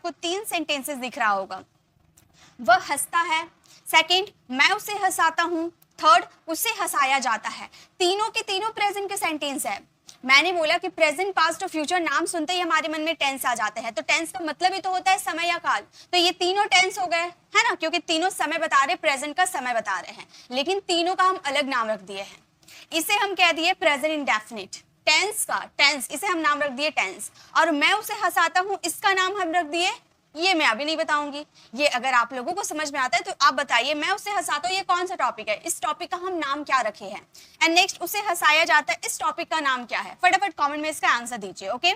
आपको 3 सेंटेंसेस दिख रहा होगा। वह हंसता है, सेकंड मैं उसे हंसाता हूँ, थर्ड उसे हंसाया जाता है। तीनों के तीनों प्रेजेंट के सेंटेंस है। मैंने बोला कि प्रेजेंट, पास्ट और फ्यूचर नाम सुनते ही हमारे मन में टेंस आ जाते हैं, तो टेंस का मतलब ही तो होता है समय या काल। तो ये तीनों टेंस हो गए, है ना, क्योंकि तीनों समय बता रहे, प्रेजेंट का समय बता रहे हैं, लेकिन तीनों का हम अलग नाम रख दिए हैं। इसे हम कह दिए प्रेजेंट इंडेफिनिट। टेंस का, टेंस, इसे हम नाम रख दिए टेंस। और मैं उसे हंसाता हूँ, इसका नाम हम रख दिए, ये मैं अभी नहीं बताऊंगी। ये अगर आप लोगों को समझ में आता है तो आप बताइए, मैं उसे हंसाता हूँ ये कौन सा टॉपिक है, इस टॉपिक का हम नाम क्या रखे हैं। एंड नेक्स्ट उसे हंसाया जाता है, इस टॉपिक का नाम क्या है। फटाफट कमेंट में इसका आंसर दीजिए। ओके,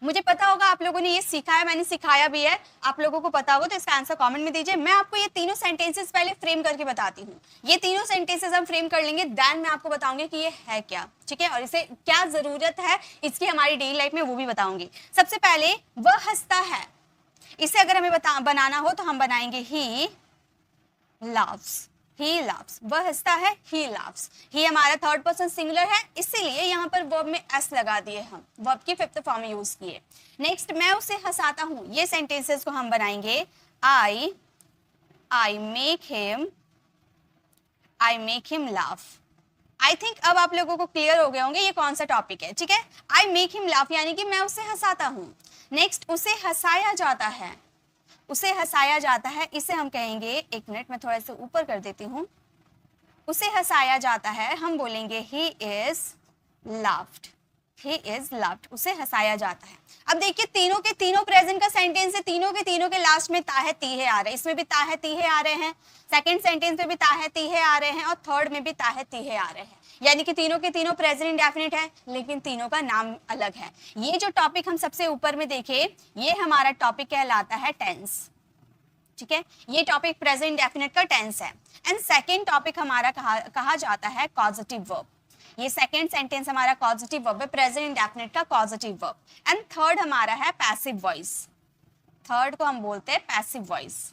मुझे पता होगा आप लोगों ने ये सीखा है, मैंने सिखाया भी है, आप लोगों को पता होगा, तो इसका आंसर कमेंट में दीजिए। मैं आपको ये तीनों सेंटेंसेस पहले फ्रेम करके बताती हूँ। ये तीनों सेंटेंसेस हम फ्रेम कर लेंगे, देन मैं आपको बताऊंगी कि ये है क्या, ठीक है, और इसे क्या जरूरत है इसकी हमारी डेली लाइफ में, वो भी बताऊंगी। सबसे पहले वह हंसता है, इसे अगर हमें बनाना हो तो हम बनाएंगे ही लाव्स। ही लाव्स, वह हंसता है, ही लाव्स। ही हमारा थर्ड पर्सन सिंगुलर है, इसीलिए यहाँ पर वर्ब में एस लगा दिए, हम वर्ब की फिफ्थ फॉर्म में यूज किए। नेक्स्ट मैं उसे हंसाता हूँ, ये सेंटेंसेस को हम बनाएंगे I make him laugh. I think अब आप लोगों को क्लियर हो गए होंगे ये कौन सा टॉपिक है, ठीक है। आई मेक हिम लाफ यानी कि मैं उसे हंसाता हूँ। नेक्स्ट उसे हंसाया जाता है, उसे हंसाया जाता है, इसे हम कहेंगे, एक मिनट मैं थोड़ा सा ऊपर कर देती हूँ। उसे हंसाया जाता है, हम बोलेंगे he is laughed, he is laughed, उसे हंसाया जाता है। अब देखिए तीनों के तीनों प्रेजेंट का सेंटेंस है, तीनों के लास्ट में ता है ती है आ रहे हैं, इसमें भी ता है ती है आ रहे हैं, सेकंड सेंटेंस में भी ता है ती है आ रहे हैं, और थर्ड में भी ता है ती है आ रहे हैं। यानी कि तीनों के तीनों प्रेजेंट इंडेफिनिट है, लेकिन तीनों का नाम अलग है। ये जो टॉपिक हम सबसे ऊपर में देखे, ये हमारा टॉपिक कहलाता है टेंस, ठीक है। ये टॉपिक प्रेजेंट इंडेफिनिट का टेंस है। एंड सेकंड टॉपिक हमारा कहा जाता है कॉजेटिव वर्ब। ये सेकंड सेंटेंस हमारा कॉजेटिव वर्ब है, प्रेजेंट इंडेफिनिट का कॉजेटिव वर्ब। एंड थर्ड हमारा है पैसिव वॉइस, थर्ड को हम बोलते हैं पैसिव वॉइस,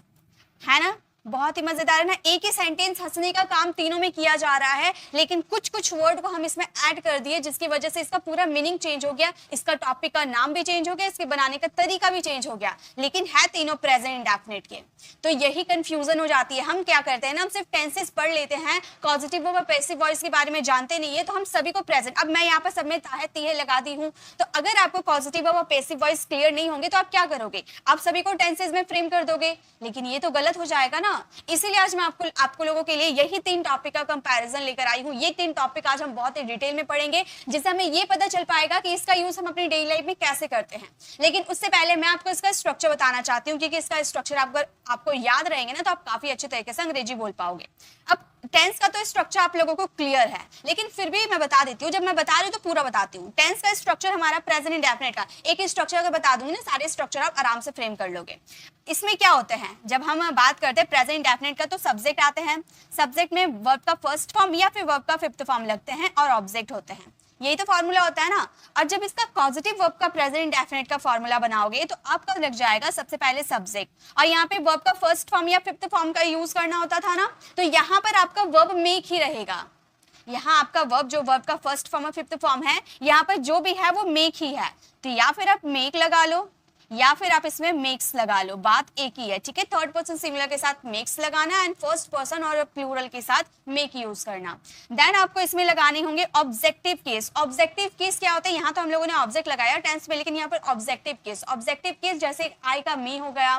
है ना। बहुत ही मजेदार है ना, एक ही सेंटेंस हंसने का काम तीनों में किया जा रहा है, लेकिन कुछ कुछ वर्ड को हम इसमें ऐड कर दिए, जिसकी वजह से इसका पूरा मीनिंग चेंज हो गया, इसका टॉपिक का नाम भी चेंज हो गया, इसके बनाने का तरीका भी चेंज हो गया, लेकिन है तीनों प्रेजेंट इंडेफिनिट के। तो यही कंफ्यूजन हो जाती है। हम क्या करते हैं ना, हम सिर्फ टेंसेस पढ़ लेते हैं, पॉजिटिव वर्ब और पैसिव वॉइस के बारे में जानते नहीं है, तो हम सभी को प्रेजेंट, अब मैं यहाँ पर सब में ताहे तीहे लगा दी हूँ, तो अगर आपको पॉजिटिव वर्ब और पैसिव वॉइस क्लियर नहीं होंगे तो आप क्या करोगे, आप सभी को टेंसेस में फ्रेम कर दोगे, लेकिन ये तो गलत हो जाएगा ना। इसीलिए आज मैं आपको लोगों के लिए यही 3 टॉपिक का कंपैरिजन लेकर आई हूँ। ये 3 टॉपिक आज हम बहुत ही डिटेल में पढ़ेंगे, जिससे हमें ये पता चल पाएगा कि इसका यूज हम अपनी डेली लाइफ में कैसे करते हैं। लेकिन उससे पहले मैं आपको इसका स्ट्रक्चर बताना चाहती हूँ, क्योंकि इसका स्ट्रक्चर आपको याद रहेंगे ना, तो आप काफी अच्छे तरीके से अंग्रेजी बोल पाओगे। अब टेंस का तो स्ट्रक्चर आप लोगों को क्लियर है, लेकिन फिर भी मैं बता देती हूँ, जब मैं बता रही हूँ तो पूरा बताती हूँ। टेंस का स्ट्रक्चर हमारा प्रेजेंट इंडेफिनिट का एक स्ट्रक्चर अगर बता दूंगी ना, सारे स्ट्रक्चर आप आराम से फ्रेम कर लोगे। इसमें क्या होते हैं, जब हम बात करते हैं प्रेजेंट इंडेफिनिट का, तो सब्जेक्ट आते हैं, सब्जेक्ट में वर्ब का फर्स्ट फॉर्म या फिर वर्ब का फिफ्थ फॉर्म लगते हैं, और ऑब्जेक्ट होते हैं। यही तो फॉर्मूला होता है ना। और जब इसका पॉजिटिव वर्ब का प्रेजेंट इंडेफिनिट का फॉर्मूला बनाओगे, तो आपका लग जाएगा सबसे पहले सब्जेक्ट, और यहाँ पे वर्ब का फर्स्ट फॉर्म या फिफ्थ फॉर्म का यूज करना होता था ना, तो यहाँ पर आपका वर्ब मेक ही रहेगा। यहाँ आपका वर्ब, जो वर्ब का फर्स्ट फॉर्म और फिफ्थ फॉर्म है, यहाँ पर जो भी है वो मेक ही है, तो या फिर आप मेक लगा लो या फिर आप इसमें मेक्स लगा लो, बात एक ही है, ठीक है। थर्ड पर्सन सिंगुलर के साथ मेक्स लगाना एंड फर्स्ट पर्सन और प्लूरल के साथ मेक यूज करना। देन आपको इसमें लगाने होंगे ऑब्जेक्टिव केस। ऑब्जेक्टिव केस क्या होता है, यहाँ तो हम लोगों ने ऑब्जेक्ट लगाया टेंस में, लेकिन यहाँ पर ऑब्जेक्टिव केस, ऑब्जेक्टिव केस जैसे आई का मी हो गया,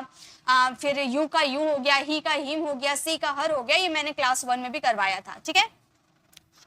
फिर यू का यू हो गया, ही का हिम हो गया, सी का हर हो गया, ये मैंने क्लास 1 में भी करवाया था, ठीक है।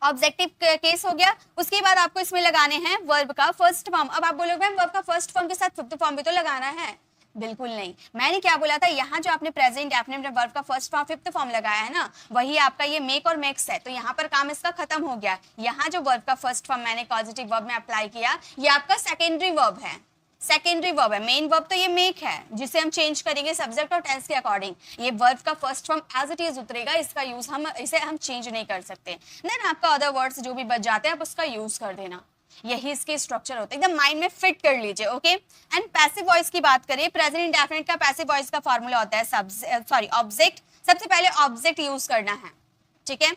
ऑब्जेक्टिव केस हो गया। उसके बाद आपको इसमें लगाने हैं वर्ब का फर्स्ट फॉर्म। अब आप बोलोगे मैम वर्ब का फर्स्ट फॉर्म के साथ फिफ्थ फॉर्म भी तो लगाना है, बिल्कुल नहीं। मैंने क्या बोला था, यहाँ जो आपने प्रेजेंट इंडेफिनिट में वर्ब का फर्स्ट फॉर्म फिफ्थ फॉर्म लगाया है ना, वही आपका ये मेक और मेक्स है, तो यहाँ पर काम इसका खत्म हो गया। यहाँ जो वर्ब का फर्स्ट फॉर्म मैंने पॉजिटिव वर्ब में अप्लाई किया, ये आपका सेकेंडरी वर्ब है, सेकेंडरी वर्ब है। मेन वर्ब तो ये मेक है, जिसे हम चेंज करेंगे सब्जेक्ट और टेंस के अकॉर्डिंग। ये वर्ब का first form as it is उतरेगा, इसका यूज इसे हम चेंज नहीं कर सकते। देन आपका अदर वर्ड्स जो भी बच जाते हैं आप उसका यूज कर देना। यही इसके स्ट्रक्चर होते हैं, एकदम माइंड में फिट कर लीजिए, ओके। एंड पैसिव वॉइस की बात करें, प्रेजेंट इंडेफिनिट का पैसिव वॉइस का फॉर्मूला होता है ऑब्जेक्ट। सबसे पहले ऑब्जेक्ट यूज करना है, ठीक है।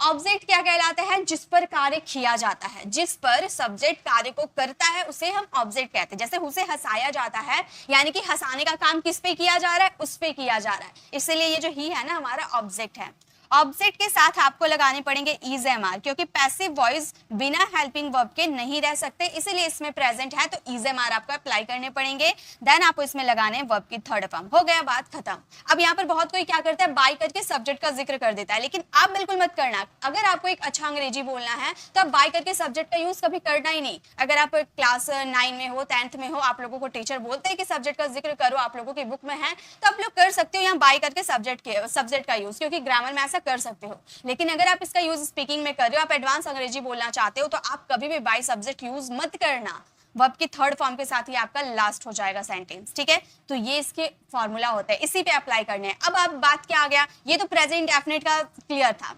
ऑब्जेक्ट क्या कहलाता है? जिस पर कार्य किया जाता है, जिस पर सब्जेक्ट कार्य को करता है उसे हम ऑब्जेक्ट कहते हैं। जैसे उसे हंसाया जाता है, यानी कि हंसाने का काम किस पे किया जा रहा है? उस पे किया जा रहा है, इसलिए ये जो ही है ना हमारा ऑब्जेक्ट है। ऑब्जेक्ट के साथ आपको लगाने पड़ेंगे इज एम आर, क्योंकि पैसिव वॉइस बिना हेल्पिंग वर्ब के नहीं रह सकते, इसीलिए इसमें प्रेजेंट है तो इज एम आर आपको अप्लाई करने पड़ेंगे। देन आपको इसमें लगाने वर्ब की थर्ड फॉर्म। हो गया, बात खत्म। अब यहाँ पर बहुत कोई क्या करता है, बाय करके सब्जेक्ट का जिक्र कर देता है, लेकिन आप बिल्कुल मत करना। अगर आपको एक अच्छा अंग्रेजी बोलना है तो आप बाय करके सब्जेक्ट का यूज कभी करना ही नहीं। अगर आप क्लास 9 में हो, 10th में हो, आप लोगों को टीचर बोलते हैं कि सब्जेक्ट का जिक्र करो, आप लोगों की बुक में है, तो आप लोग कर सकते हो यहाँ बाय करके सब्जेक्ट का यूज, क्योंकि ग्रामर में ऐसा कर सकते हो। लेकिन अगर आप इसका यूज स्पीकिंग में कर रहे हो, आप एडवांस अंग्रेजी बोलना चाहते हो, तो आप कभी भी बाय सब्जेक्ट यूज मत करना। वर्ब की थर्ड फॉर्म के साथ ही आपका लास्ट हो जाएगा सेंटेंस, ठीक है। तो ये इसके फॉर्मूला होता है, इसी पे अप्लाई करने हैं। अब बात क्या आ गया, ये तो प्रेजेंट डेफिनेट का क्लियर था।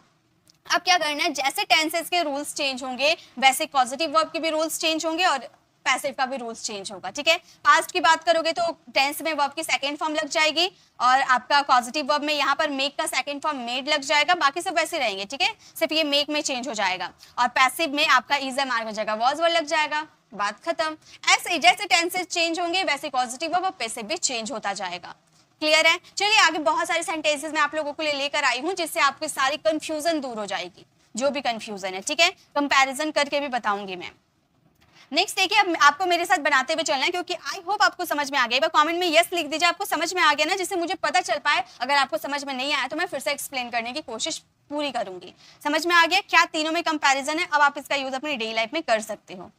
अब क्या करना है, जैसे टेंसेस के रूल्स चेंज होंगे वैसे पॉजिटिव वर्ब के भी रूल्स चेंज होंगे और पैसिव का भी रूल्स चेंज होगा, ठीक है। पास्ट की बात करोगे तो टेंस में वर्ब की सेकंड फॉर्म लग जाएगी और आपका पॉजिटिव वर्ब में यहाँ पर मेक का सेकंड फॉर्म मेड लग जाएगा, बाकी सब वैसे रहेंगे, ठीक है। सिर्फ ये मेक में चेंज हो जाएगा और पैसिव में आपका इज एम आर की जगह वॉज वर्ड लग जाएगा, बात खत्म। ऐसे जैसे टेंसेस चेंज होंगे वैसे पॉजिटिव वर्ब और पैसिव भी चेंज होता जाएगा। क्लियर है? चलिए आगे बहुत सारे सेंटेंसेस मैं आप लोगों के लिए लेकर आई हूँ जिससे आपकी सारी कंफ्यूजन दूर हो जाएगी, जो भी कंफ्यूजन है, ठीक है। कंपैरिजन करके भी बताऊंगी मैं। नेक्स्ट देखिए, अब आपको मेरे साथ बनाते हुए चलना है, क्योंकि आई होप आपको समझ में आ गया। कमेंट में यस लिख दीजिए आपको समझ में आ गया ना, जिससे मुझे पता चल पाए। अगर आपको समझ में नहीं आया तो मैं फिर से एक्सप्लेन करने की कोशिश पूरी करूंगी। समझ में आ गया क्या तीनों में कंपैरिजन है? अब आप इसका यूज अपनी डेली लाइफ में कर सकते हो।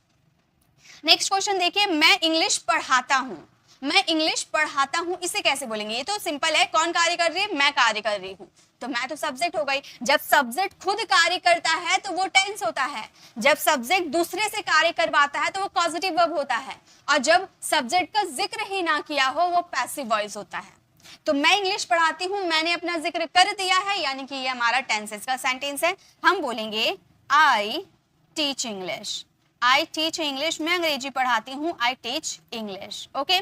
नेक्स्ट क्वेश्चन देखिए, मैं इंग्लिश पढ़ाता हूँ। मैं इंग्लिश पढ़ाता हूँ, इसे कैसे बोलेंगे? ये तो सिंपल है, कौन कार्य कर रही है? मैं कार्य कर रही हूँ, तो मैं तो सब्जेक्ट हो गई। जब सब्जेक्ट खुद कार्य करता है तो वो टेंस होता है, जब सब्जेक्ट दूसरे से कार्य करवाता है तो वो पॉजिटिव वर्ब होता है, और जब सब्जेक्ट का जिक्र ही ना किया हो वो पैसिव वॉइस होता है। तो मैं इंग्लिश पढ़ाती हूँ, मैंने अपना जिक्र कर दिया है, यानी कि ये हमारा टेंसेस का सेंटेंस है। हम बोलेंगे I teach English. I teach English, मैं अंग्रेजी पढ़ाती हूँ, आई टीच इंग्लिश। ओके,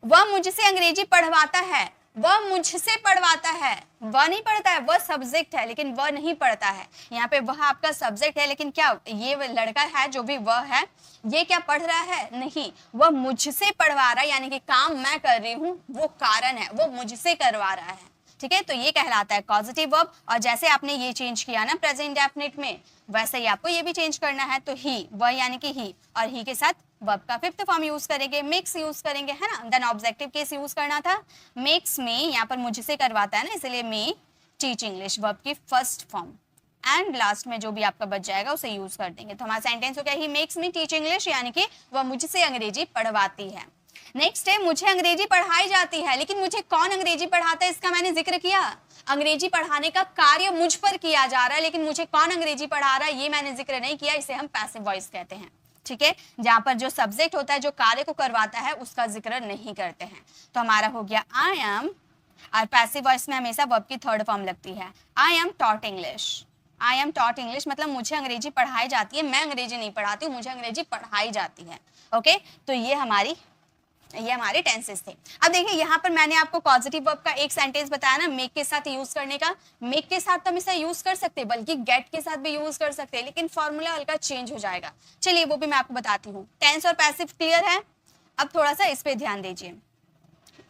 वह मुझसे अंग्रेजी पढ़वाता है, वह मुझसे पढ़वाता है, वह नहीं पढ़ता है, वह सब्जेक्ट है लेकिन वह नहीं पढ़ता है। यहाँ पे वह आपका सब्जेक्ट है, लेकिन क्या ये लड़का है जो भी वह है, ये क्या पढ़ रहा है? नहीं, वह मुझसे पढ़वा रहा है, यानी कि काम मैं कर रही हूँ, वो कारण है, वो मुझसे करवा रहा है, ठीक है। तो ये कहलाता है पॉजिटिव वर्ब। और जैसे आपने ये चेंज किया ना प्रेजेंट डेफिनेट में, वैसे ही आपको ये भी चेंज करना है। तो ही, वह यानी कि ही, और ही के साथ वर्ब का फिफ्थ फॉर्म यूज करेंगे, मेक्स यूज करेंगे, है ना। देन ऑब्जेक्टिव केस यूज करना था, मेक्स में यहाँ पर मुझसे करवाता है ना, इसलिए मे टीच इंग्लिश, वर्ब की फर्स्ट फॉर्म, एंड लास्ट में जो भी आपका बच जाएगा उसे यूज कर देंगे। तो हमारा सेंटेंस हो गया, he makes me teach English, यानी कि वह मुझसे अंग्रेजी पढ़वाती है। नेक्स्ट है, मुझे अंग्रेजी पढ़ाई जाती है, लेकिन मुझे कौन अंग्रेजी पढ़ाता है इसका मैंने जिक्र किया। अंग्रेजी पढ़ाने का कार्य मुझ पर किया जा रहा है, लेकिन मुझे कौन अंग्रेजी पढ़ा रहा है ये मैंने जिक्र नहीं किया, इसे हम पैसिव वॉइस कहते हैं, ठीक है। जहां पर जो सब्जेक्ट होता है, जो कार्य को करवाता है, उसका जिक्र नहीं करते हैं। तो हमारा हो गया आई एम, और पैसिव वॉइस में हमेशा वर्ब की थर्ड फॉर्म लगती है। I am taught English, I am taught English मतलब मुझे अंग्रेजी पढ़ाई जाती है, मैं अंग्रेजी नहीं पढ़ाती हूँ, मुझे अंग्रेजी पढ़ाई जाती है। ओके, तो ये हमारे टेंसेस थे। अब देखिए यहाँ पर मैंने आपको पॉजिटिव वर्ब का एक सेंटेंस बताया ना, मेक के साथ यूज करने का। मेक के साथ तो हम इसे यूज कर सकते हैं, बल्कि गेट के साथ भी यूज कर सकते हैं, लेकिन फॉर्मूला हल्का चेंज हो जाएगा। चलिए वो भी मैं आपको बताती हूँ। टेंस और पैसिव क्लियर है? अब थोड़ा सा इस पे ध्यान दीजिए।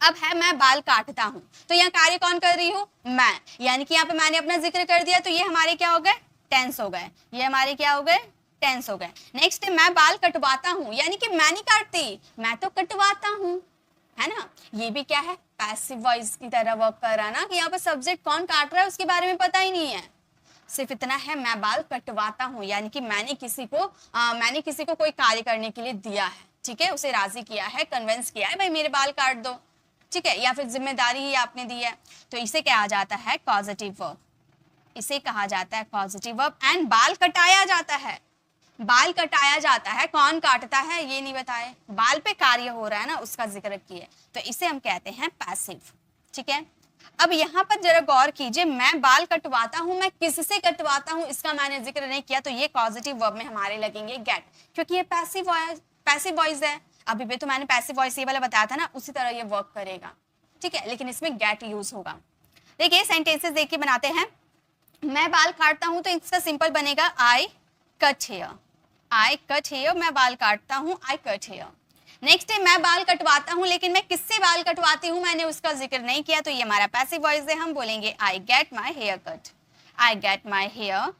अब है मैं बाल काटता हूँ, तो यहाँ कार्य कौन कर रही हूँ? मैं, यानी कि यहाँ पे मैंने अपना जिक्र कर दिया, तो ये हमारे क्या हो गए? टेंस हो गए। ये हमारे क्या हो गए? टेंस हो गए। नेक्स्ट मैं बाल कटवाता हूँ, यानी कि मैं नहीं काटती, मैं तो कटवाता हूँ, है ना। ये भी क्या है? पैसिव वॉइस की तरह वर्क कर रहा है ना, कि यहाँ पर सब्जेक्ट कौन काट रहा है उसके बारे में पता ही नहीं है, सिर्फ इतना है मैं बाल कटवाता हूँ, यानी कि मैंने किसी को कोई कार्य करने के लिए दिया है, ठीक है, उसे राजी किया है, कन्विंस किया है, भाई मेरे बाल काट दो, ठीक है, या फिर जिम्मेदारी ही आपने दी है। तो इसे कहा जाता है पॉजिटिव वर्ब, इसे कहा जाता है पॉजिटिव वर्ब। एंड बाल कटाया जाता है, बाल कटाया जाता है, कौन काटता है ये नहीं बताए, बाल पे कार्य हो रहा है ना, उसका जिक्र किए, तो इसे हम कहते हैं पैसिव, ठीक है। अब यहाँ पर जरा गौर कीजिए, मैं बाल कटवाता हूँ, मैं किससे कटवाता हूँ इसका मैंने जिक्र नहीं किया, तो ये पॉजिटिव वर्ब में हमारे लगेंगे गेट, क्योंकि ये पैसिव वॉइस है। अभी भी तो मैंने पैसिव वॉइस ये वाला बताया था ना, उसी तरह ये वर्क करेगा, ठीक है, लेकिन इसमें गेट यूज होगा। देखिए सेंटेंसेस देखिए बनाते हैं। मैं बाल काटता हूं तो इसका सिंपल बनेगा I cut hair, I cut hair, मैं बाल काटता हूं, आई कट हेयर। नेक्स्ट है मैं बाल कटवाता हूं, लेकिन मैं किससे बाल कटवाती हूं मैंने उसका जिक्र नहीं किया, तो ये हमारा पैसिव वॉइस है, हम बोलेंगे I get my hair cut, I get my hair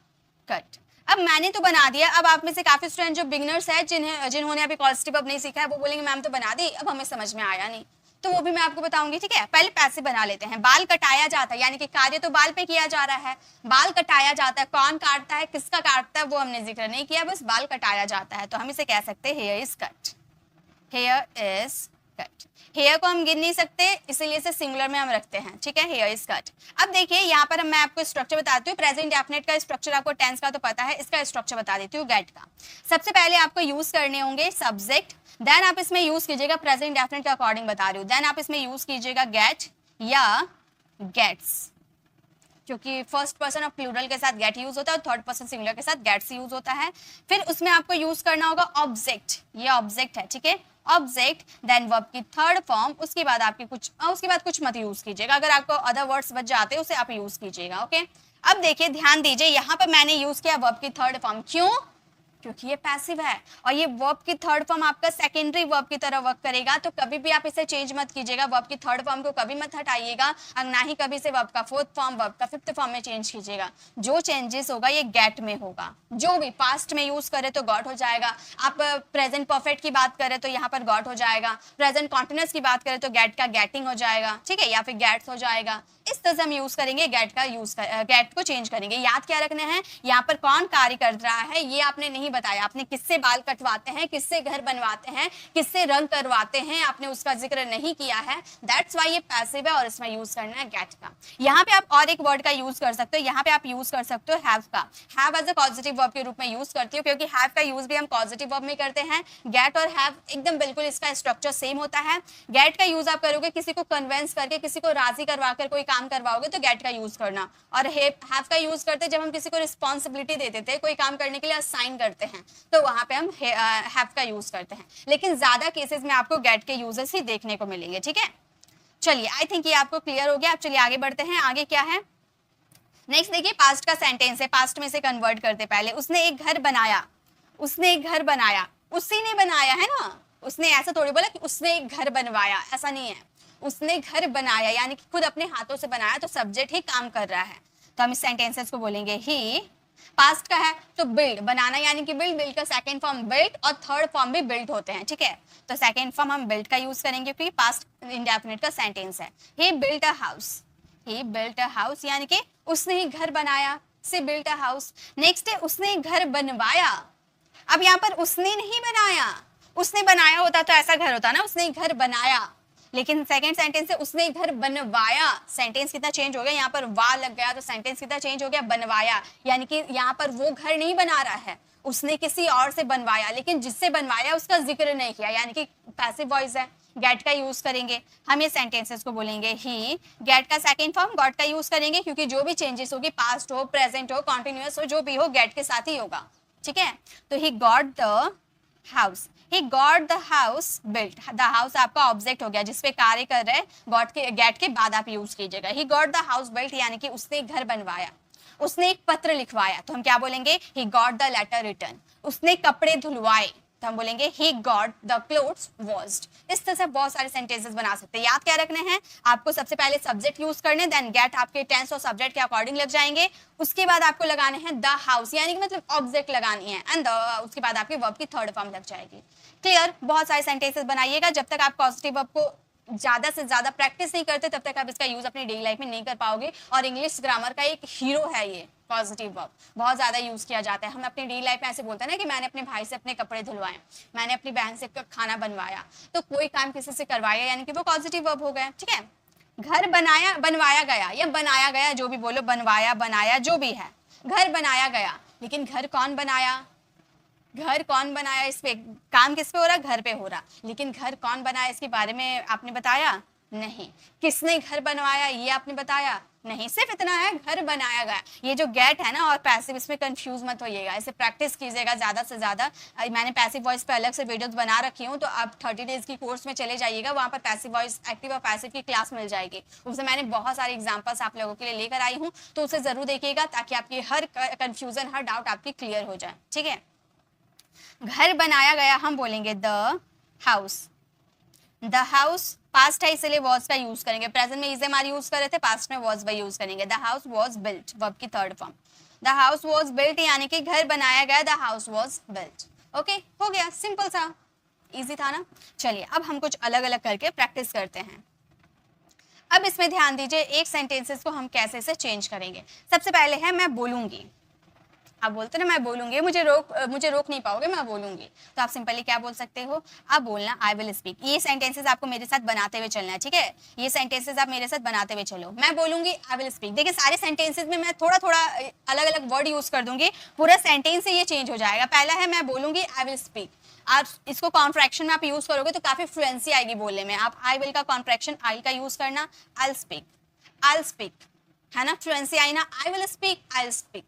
cut. अब मैंने तो बना दिया, अब आप में से काफी स्टूडेंट जो बिगिनर्स है जिन्होंने अभी कॉन्स्टिव अब नहीं सीखा है, वो बोलेंगे मैम तो बना दी, अब हमें समझ में आया नहीं, तो वो भी मैं आपको बताऊंगी, ठीक है। पहले पैसिव बना लेते हैं। बाल कटाया जाता है, यानी कि कार्य तो बाल पे किया जा रहा है, बाल कटाया जाता है, कौन काटता है, किसका काटता है, वो हमने जिक्र नहीं किया, बस बाल कटाया जाता है, तो हम इसे कह सकते हैं hair is cut, hair is cut. Hair को हम गिन नहीं सकते, इसीलिए इसे सिंगुलर में हम रखते हैं, ठीक है, हेयर इज कट। अब देखिए यहाँ पर मैं आपको स्ट्रक्चर बताती हूँ, प्रेजेंट डेफिनेट का स्ट्रक्चर आपको टेंस का तो पता है, इसका स्ट्रक्चर बता देती हूँ गेट का। सबसे पहले आपको यूज करने होंगे सब्जेक्ट, देन आप इसमें यूज कीजिएगा, प्रेजेंट डेफिनेट के अकॉर्डिंग बता रही हूँ, देन आप इसमें यूज कीजिएगा गेट या गेट्स, क्योंकि फर्स्ट पर्सन ऑफ प्लूरल के साथ गेट यूज होता है और थर्ड पर्सन सिंगुलर के साथ गेट्स यूज होता है। फिर उसमें आपको यूज करना होगा ऑब्जेक्ट, ये ऑब्जेक्ट है, ठीक है, ऑब्जेक्ट, देन वर्ब की थर्ड फॉर्म, उसके बाद आपकी उसके बाद कुछ मत यूज कीजिएगा, अगर आपको अदर वर्ड्स बच जाते हैं उसे आप यूज कीजिएगा, ओके। अब देखिए ध्यान दीजिए, यहाँ पर मैंने यूज किया वर्ब की थर्ड फॉर्म, क्यों, क्योंकि ये पैसिव है और ये वर्ब की थर्ड फॉर्म आपका सेकेंडरी वर्ब की तरह वर्क करेगा, तो कभी भी आप इसे चेंज मत कीजिएगा, वर्ब की थर्ड फॉर्म को कभी मत हटाइएगा और ना ही कभी से वर्ब का फोर्थ फॉर्म, वर्ब का फिफ्थ फॉर्म में चेंज कीजिएगा। जो चेंजेस होगा ये गेट में होगा, जो भी पास्ट में यूज करे तो गॉट हो जाएगा, आप प्रेजेंट परफेक्ट की बात करें तो यहाँ पर गॉट हो जाएगा, प्रेजेंट कॉन्टिन्यूअस की बात करें तो गेट का गेटिंग हो जाएगा, ठीक है, या फिर गेट्स हो जाएगा। इस तरह से हम यूज करेंगे गेट का गेट को चेंज करेंगे। याद क्या रखना है, यहाँ पर कौन कार्य कर रहा है ये आपने नहीं बताया, आपने किससे बाल कटवाते हैं, किससे घर बनवाते हैं, किससे रंग करवाते हैं, आपने उसका जिक्र नहीं किया है, दैट्स वाई ये पैसिव है और इसमें यूज करना है गेट का। यहाँ पे आप और एक वर्ड का यूज कर सकते हो, यहाँ पे आप यूज कर सकते हो हैव का, have as a positive verb के रूप में यूज करती हो, क्योंकि हैव का यूज भी हम पॉजिटिव वर्ब में करते हैं। गेट और हैव एकदम बिल्कुल इसका स्ट्रक्चर सेम होता है। गेट का यूज आप करोगे किसी को कन्वेंस करके, किसी को राजी करवा कर कोई काम करवाओगे तो गेट का यूज करना, और हैव का यूज करते जब हम किसी को रिस्पॉन्सिबिलिटी दे देते हैं, कोई काम करने के लिए असाइन करते हैं, तो वहां पे हम हैव का यूज करते हैं, लेकिन ज्यादा केसेस में आपको गेट के यूजेस ही देखने को मिलेंगे, ठीक है। चलिए आई थिंक ये आपको क्लियर हो गया। अब चलिए आगे बढ़ते हैं, आगे क्या है नेक्स्ट देखिए, पास्ट का सेंटेंस है, पास्ट में से कन्वर्ट करते पहले, उसने एक घर बनाया, उसने एक घर बनाया, उसी ने बनाया है ना, उसने ऐसा थोड़ी बोला कि उसने एक घर बनवाया, ऐसा नहीं है, उसने घर बनाया यानी कि खुद अपने हाथों से बनाया, तो सब्जेक्ट ही काम कर रहा है, तो हम इस सेंटेंसेस को बोलेंगे ही। पास्ट का है तो बिल्ड, बनाना यानी कि बिल्ड, बिल्ड का सेकंड फॉर्म बिल्ड और थर्ड फॉर्म भी बिल्ड होते हैं, ठीक है, तो सेकंड फॉर्म हम बिल्ड का यूज करेंगे क्योंकि पास्ट इंडेफिनिट का सेंटेंस है। He built a house, he built a house यानी कि उसने ही घर बनाया, से बिल्ट अ हाउस। नेक्स्ट है उसने एक घर बनवाया, अब यहाँ पर उसने नहीं बनाया, उसने बनाया होता तो ऐसा घर होता ना, उसने घर बनाया, लेकिन सेकंड सेंटेंस से उसने घर बनवाया, सेंटेंस कितना चेंज हो गया, यहाँ पर वा लग गया तो सेंटेंस कितना चेंज हो गया, बनवाया, यानी कि यहाँ पर वो घर नहीं बना रहा है, उसने किसी और से बनवाया, लेकिन जिससे बनवाया उसका जिक्र नहीं किया, यानी कि पैसिव वॉइस है, गेट का यूज करेंगे हम ये सेंटेंसेस को बोलेंगे ही। गेट का सेकंड फॉर्म गॉट का यूज करेंगे क्योंकि जो भी चेंजेस होगी, पास्ट हो, प्रेजेंट हो, कॉन्टिन्यूअस हो, जो भी हो गेट के साथ ही होगा, ठीक है। तो he got the house, he got the house built, the house आपका ऑब्जेक्ट हो गया जिसपे कार्य कर रहे हैं, गॉट के गेट के बाद आप यूज कीजिएगा। he got the house built यानी कि उसने घर बनवाया, उसने एक पत्र लिखवाया, तो हम क्या बोलेंगे, he got the letter written। उसने कपड़े धुलवाए, तो हम बोलेंगे he got the clothes washed। इस तरह से बहुत सारे सेंटेंसेस बना सकते हैं। याद क्या रखने हैं आपको, सबसे पहले सब्जेक्ट यूज करने, देन गेट आपके टेंस और सब्जेक्ट के अकॉर्डिंग लग जाएंगे, उसके बाद आपको लगाने हैं द हाउस यानी कि मतलब ऑब्जेक्ट लगानी है, एंड उसके बाद आपके वर्ब की थर्ड फॉर्म लग जाएगी। क्लियर, बहुत सारे सेंटेंसेस बनाइएगा, जब तक आप पॉजिटिव वर्ब को ज्यादा से ज्यादा प्रैक्टिस नहीं करते तब तक आप इसका यूज अपनी डेली लाइफ में नहीं कर पाओगे, और इंग्लिश ग्रामर का एक हीरो है ये पॉजिटिव वर्ब, बहुत ज्यादा यूज किया जाता है। हम अपनी डेली लाइफ में ऐसे बोलते हैं ना कि मैंने अपने भाई से अपने कपड़े धुलवाए, मैंने अपनी बहन से खाना बनवाया, तो कोई काम किसी से करवाया यानी कि वो पॉजिटिव वर्ब हो गया, ठीक है। घर बनाया, बनवाया गया या बनाया गया, जो भी बोलो, बनवाया, बनाया, जो भी है, घर बनाया गया, लेकिन घर कौन बनाया, घर कौन बनाया, इस पे काम किस पे हो रहा, घर पे हो रहा, लेकिन घर कौन बनाया इसके बारे में आपने बताया नहीं। किसने घर बनवाया ये आपने बताया? नहीं। सिर्फ इतना है घर बनाया गया। ये जो गेट है ना और पैसिव, इसमें कंफ्यूज मत होइएगा, इसे प्रैक्टिस कीजिएगा ज़्यादा से ज़्यादा। मैंने पैसिव वॉइस पे अलग से वीडियोस बना रखी हूँ, तो आप 30 डेज की कोर्स में चले जाइएगा, वहाँ पर पैसिव वॉइस, एक्टिव और पैसिव की क्लास मिल जाएगी। उसमें मैंने बहुत सारे एग्जाम्पल्स आप लोगों के लिए लेकर आई हूँ, तो उसे ज़रूर देखिएगा ताकि आपकी हर कन्फ्यूजन, हर डाउट आपकी क्लियर हो जाए। ठीक है, घर बनाया गया हम बोलेंगे the house. The house past है इसलिए वॉज का यूज करेंगे। प्रेजेंट में इज हमारी यूज कर रहे थे, पास्ट में वॉज बाई यूज करेंगे। The house was built, verb की third form. The house was built यानी कि घर बनाया गया, the house was built. Okay, हो गया, सिंपल सा, इजी था ना। चलिए अब हम कुछ अलग अलग करके प्रैक्टिस करते हैं। अब इसमें ध्यान दीजिए, एक सेंटेंसेस को हम कैसे से चेंज करेंगे। सबसे पहले है मैं बोलूंगी। आप बोलते ना मैं बोलूंगी, मुझे रोक नहीं पाओगे, मैं बोलूंगी। तो आप सिंपली क्या बोल सकते हो? आप बोलना आई विल स्पीक। ये सेंटेंसेस आपको मेरे साथ बनाते हुए चलना है, ठीक है? ये सेंटेंसेस आप मेरे साथ बनाते हुए चलो। मैं बोलूंगी, आई विल स्पीक। देखिए सारे सेंटेंसेस में मैं थोड़ा थोड़ा अलग अलग वर्ड यूज कर दूंगी, पूरा सेंटेंस से ये चेंज हो जाएगा। पहला है मैं बोलूंगी, आई विल स्पीक। आप इसको कॉन्ट्रैक्शन में आप यूज करोगे तो काफी फ्लुएंसी आएगी बोलने में। आप आई विल का कॉन्ट्रैक्शन आई का यूज करना, आई स्पीक, है ना, फ्लुएंसी आई ना। I will speak, I speak,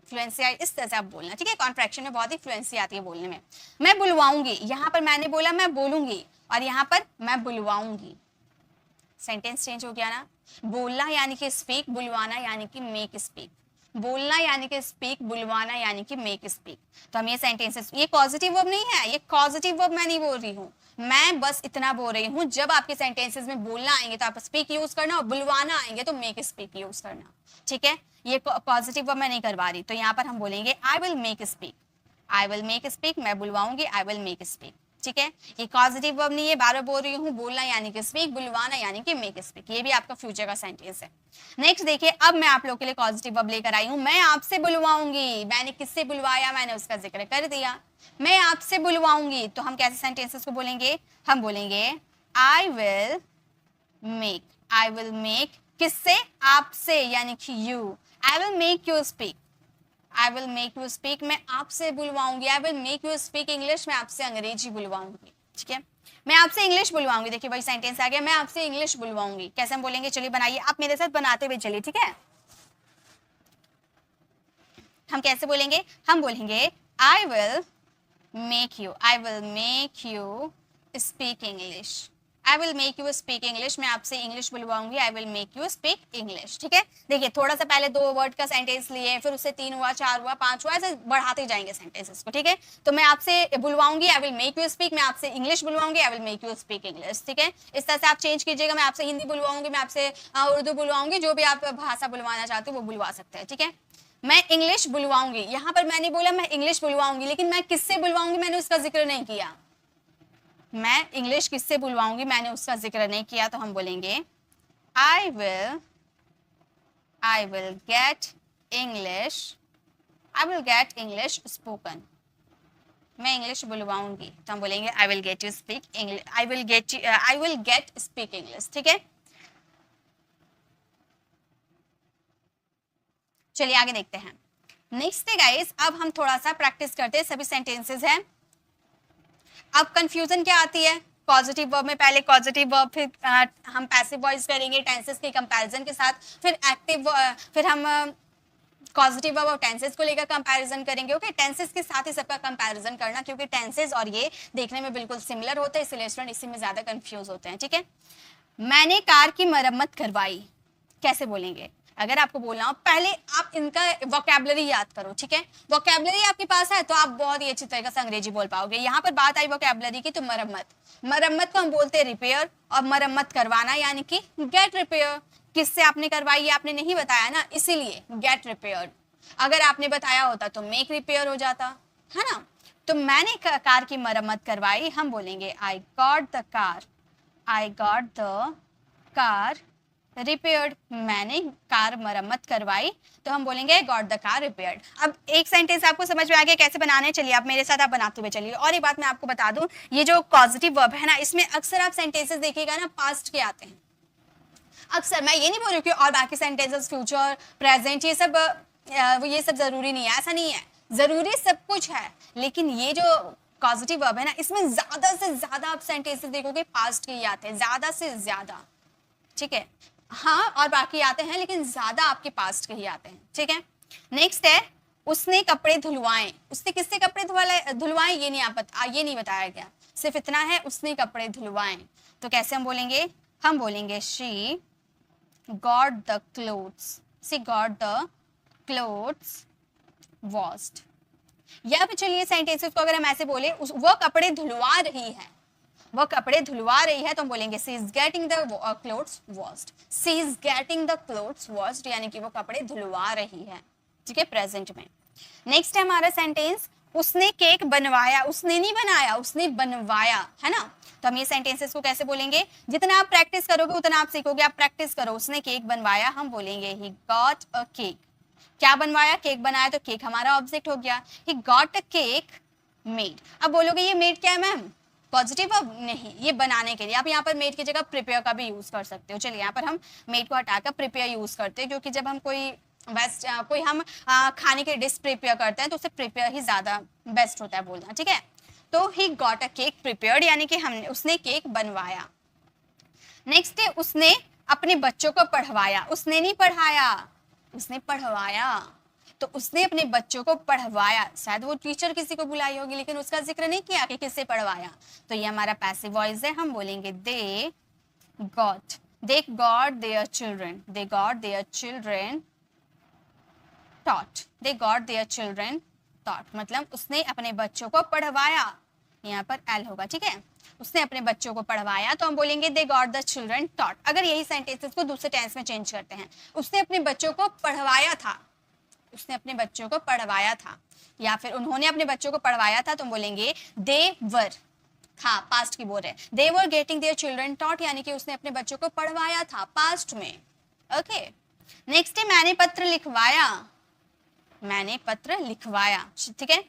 fluency आई, इस तरह से आप बोलना, ठीक है? कॉन्ट्रैक्शन में बहुत ही फ्लुएंसी आती है बोलने में। मैं बुलवाऊंगी, यहाँ पर मैंने बोला मैं बोलूंगी और यहाँ पर मैं बुलवाऊंगी, सेंटेंस चेंज हो गया ना। बोलना यानी कि स्पीक, बुलवाना यानी कि मेक स्पीक। बोलना यानी कि स्पीक, बुलवाना यानी कि मेक स्पीक। तो हम ये सेंटेंसेस, ये पॉजिटिव वर्ब नहीं है, ये पॉजिटिव वर्ब मैं नहीं बोल रही हूँ, मैं बस इतना बोल रही हूँ। जब आपके सेंटेंसेस में बोलना आएंगे तो आप स्पीक यूज करना और बुलवाना आएंगे तो मेक स्पीक यूज करना, ठीक है? ये पॉजिटिव वर्ब मैं नहीं करवा रही, तो यहाँ पर हम बोलेंगे I will make speak, I will make speak, मैं बुलवाऊंगी, आई विल मेक स्पीक, ठीक है? ये पॉजिटिव वर्ब नहीं है, बार बोल रही हूँ। बोलना यानी कि स्पीक, बुलवाना यानी कि मेक स्पीक, ये भी आपका फ्यूचर का सेंटेंस है। नेक्स्ट देखिए, अब मैं आप लोगों के लिए पॉजिटिव वर्ब लेकर आई हूँ। मैं आपसे बुलवाऊंगी, मैंने किससे बुलवाया, मैंने उसका जिक्र कर दिया। मैं आपसे बुलवाऊंगी, तो हम कैसे सेंटेंसेस को बोलेंगे? हम बोलेंगे I will make, I will make किससे? आपसे, यानी कि you. I will make you speak, I will make you speak, मैं आपसे बुलवाऊंगी। I will make you speak English, मैं आपसे अंग्रेजी बुलवाऊंगी, ठीक है? मैं आपसे इंग्लिश बुलवाऊंगी। देखिए वही सेंटेंस आ गया, मैं आपसे इंग्लिश बुलवाऊंगी। कैसे हम बोलेंगे? चलिए बनाइए, आप मेरे साथ बनाते हुए चलिए, ठीक है? हम कैसे बोलेंगे? हम बोलेंगे I will make you, I will make you speak English, I will make you speak English, मैं आपसे इंग्लिश बुलवाऊंगी। I will make you speak English, ठीक है? देखिए थोड़ा सा पहले 2 वर्ड का सेंटेंस लिए, फिर उससे 3 हुआ, 4 हुआ, 5 हुआ, ऐसे बढ़ाते जाएंगे सेंटेंसेस को, ठीक है? तो मैं आपसे बुलवाऊंगी, I will make you speak, मैं आपसे इंग्लिश बुलवाऊंगी, I will make you speak English, ठीक है? इस तरह से आप चेंज कीजिएगा। मैं आपसे हिंदी बुलवाऊंगी, मैं आपसे उर्दू बुलवाऊंगी, जो भी आप भाषा बुलवाना चाहते हो वो बुलवा सकते हैं, ठीक है? मैं इंग्लिश बुलवाऊंगी, यहाँ पर मैंने बोला मैं इंग्लिश बुलवाऊंगी, लेकिन मैं किससे बुलवाऊंगी मैंने उसका जिक्र नहीं किया। मैं इंग्लिश किससे बुलवाऊंगी मैंने उसका जिक्र नहीं किया, तो हम बोलेंगे I will get English spoken, मैं इंग्लिश बुलवाऊंगी, तो हम बोलेंगे I will get you speak English, I will get speak English, ठीक है? चलिए आगे देखते हैं। नेक्स्ट है गाइस, अब हम थोड़ा सा प्रैक्टिस करते हैं, सभी सेंटेंसेस हैं। अब कंफ्यूजन क्या आती है? पॉजिटिव वर्ब में पहले पॉजिटिव वर्ब, फिर हम पैसिव वॉइस करेंगे टेंसेस के कंपैरिजन के साथ, फिर एक्टिव, फिर हम पॉजिटिव वर्ब और टेंसेस को लेकर कंपैरिजन करेंगे। ओके, टेंसेस के साथ ही सबका कंपैरिजन करना, क्योंकि टेंसेस और ये देखने में बिल्कुल सिमिलर होते हैं, इसलिए स्टूडेंट इसी में ज्यादा कंफ्यूज होते हैं, ठीक है? मैंने कार की मरम्मत करवाई, कैसे बोलेंगे? अगर आपको बोलना हो, पहले आप इनका वोकैबुलरी याद करो, ठीक है? वोकैबुलरी आपके पास है तो आप बहुत ही अच्छी तरीके से अंग्रेजी बोल पाओगे। यहाँ पर बात आई वोकैबुलरी की, तो मरम्मत को हम बोलते हैं रिपेयर, और मरम्मत करवाना यानी कि गेट रिपेयर। किससे आपने करवाई ये आपने नहीं बताया ना, इसीलिए गेट रिपेयर्ड। अगर आपने बताया होता तो मेक रिपेयर हो जाता, है ना? तो मैंने कार की मरम्मत करवाई, हम बोलेंगे आई गॉट द कार रिपेयर्ड, मैंने कार मरम्मत करवाई, तो हम बोलेंगे गॉट द कार रिपेयर्ड। अब एक सेंटेंस आपको समझ में आ गया कैसे बनाने, चलिए आप मेरे साथ आप बनाते हुए चलिए। और एक बात मैं आपको बता दूं, ये जो पॉजिटिव वर्ब है ना, इसमें अक्सर आप सेंटेंसेस देखिएगा ना पास्ट के आते हैं अक्सर। मैं ये नहीं बोल रही कि और बाकी सेंटेंसेस फ्यूचर, प्रेजेंट, ये सब जरूरी नहीं है, ऐसा नहीं है, जरूरी सब कुछ है, लेकिन ये जो पॉजिटिव वर्ब है ना, इसमें ज्यादा से ज्यादा आप सेंटेंसेस देखोगे पास्ट के ही आते हैं, ज्यादा से ज्यादा, ठीक है, हाँ और बाकी आते हैं लेकिन ज्यादा आपके पास्ट के ही आते हैं, ठीक है। नेक्स्ट है उसने कपड़े धुलवाए, उसने किससे कपड़े धुलवाए ये नहीं बताया गया, सिर्फ इतना है उसने कपड़े धुलवाए। तो कैसे हम बोलेंगे, हम बोलेंगे she got the clothes, she got the clothes washed. या फिर चलिए सेंटेंसेस को अगर हम ऐसे बोले, वो कपड़े धुलवा रही है, वो कपड़े धुलवा रही है, तो हम बोलेंगे she is getting the clothes washed, she is getting the clothes washed, यानी कि वो कपड़े धुलवा रही है, ठीक है, प्रेजेंट में। नेक्स्ट है हमारा सेंटेंस उसने केक बनवाया, उसने नहीं बनाया, उसने बनवाया, है ना। तो हम ये सेंटेंसेस को कैसे बोलेंगे, जितना आप प्रैक्टिस करोगे उतना आप सीखोगे, आप प्रैक्टिस करो। उसने केक बनवाया, हम बोलेंगे ही गॉट अ केक। क्या बनवाया, केक बनाया, तो केक हमारा ऑब्जेक्ट हो गया। He got a cake made. अब बोलोगे ये मेड क्या है मैम, पॉजिटिव अब नहीं, ये बनाने के लिए। आप यहाँ पर मेड की जगह प्रिपेयर का भी यूज कर सकते हो। चलिए यहाँ पर हम मेड को हटाकर प्रिपेयर यूज करते हैं, क्योंकि जब हम कोई हम खाने की डिश प्रिपेयर करते हैं तो उससे प्रिपेयर ही ज्यादा बेस्ट होता है बोलना, ठीक है। तो he got a cake prepared, यानी कि उसने केक बनवाया। नेक्स्ट है उसने अपने बच्चों को पढ़वाया, उसने नहीं पढ़ाया, उसने पढ़वाया। तो उसने अपने बच्चों को पढ़वाया, शायद वो टीचर किसी को बुलाई होगी लेकिन उसका जिक्र नहीं किया कि किससे पढ़वाया, तो ये हमारा पैसिव वॉइस है। हम बोलेंगे they got their children, they got their children taught, they got their children taught, मतलब उसने अपने बच्चों को पढ़वाया, यहाँ पर एल होगा, ठीक है। उसने अपने बच्चों को पढ़वाया, तो हम बोलेंगे they got the children taught। अगर यही सेंटेंसेस को दूसरे टेंस में चेंज करते हैं, उसने अपने बच्चों को पढ़वाया था, उसने अपने बच्चों को पढ़वाया था, या फिर उन्होंने अपने बच्चों को पढ़वाया था, तो हम बोलेंगे they were, हाँ पास्ट की बोल रहे हैं, they were getting their children taught, यानी कि उसने अपने बच्चों को पढ़वाया था पास्ट में, ओके। नेक्स्ट है मैंने पत्र लिखवाया, मैंने पत्र लिखवाया, ठीक है।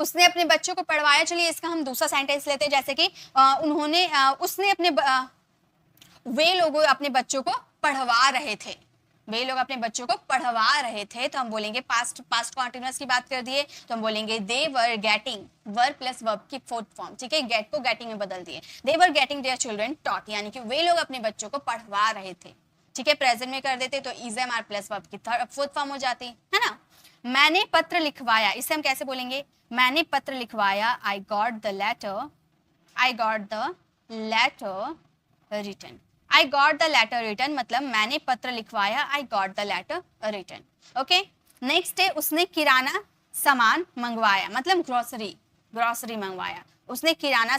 उसने अपने बच्चों को पढ़वाया। चलिए इसका हम दूसरा सेंटेंस लेते हैं, जैसे कि उन्होंने उसने अपने वे लोग अपने बच्चों को पढ़वा रहे थे, वे लोग अपने बच्चों को पढ़वा रहे थे, तो हम बोलेंगे पास्ट कॉन्टिन्यूअस की बात कर दिए, तो हम बोलेंगे they were getting, were plus verb की फोर्थ फॉर्म, ठीक है, गेट को गेटिंग में बदल दिए, they were getting their children taught, यानी कि वे लोग अपने बच्चों को पढ़वा रहे थे, ठीक है। प्रेजेंट में कर देते तो is am are plus verb की फोर्थ फॉर्म हो जाती है ना। मैंने पत्र लिखवाया, इसे हम कैसे बोलेंगे, मैंने पत्र लिखवाया, I got the letter, I got the letter written, I got the letter written, मतलब मैंने पत्र लिखवाया, I got the letter written, okay. Next है उसने किराना सामान मंगवाया, मतलब ग्रोसरी मंगवाया, उसने किराना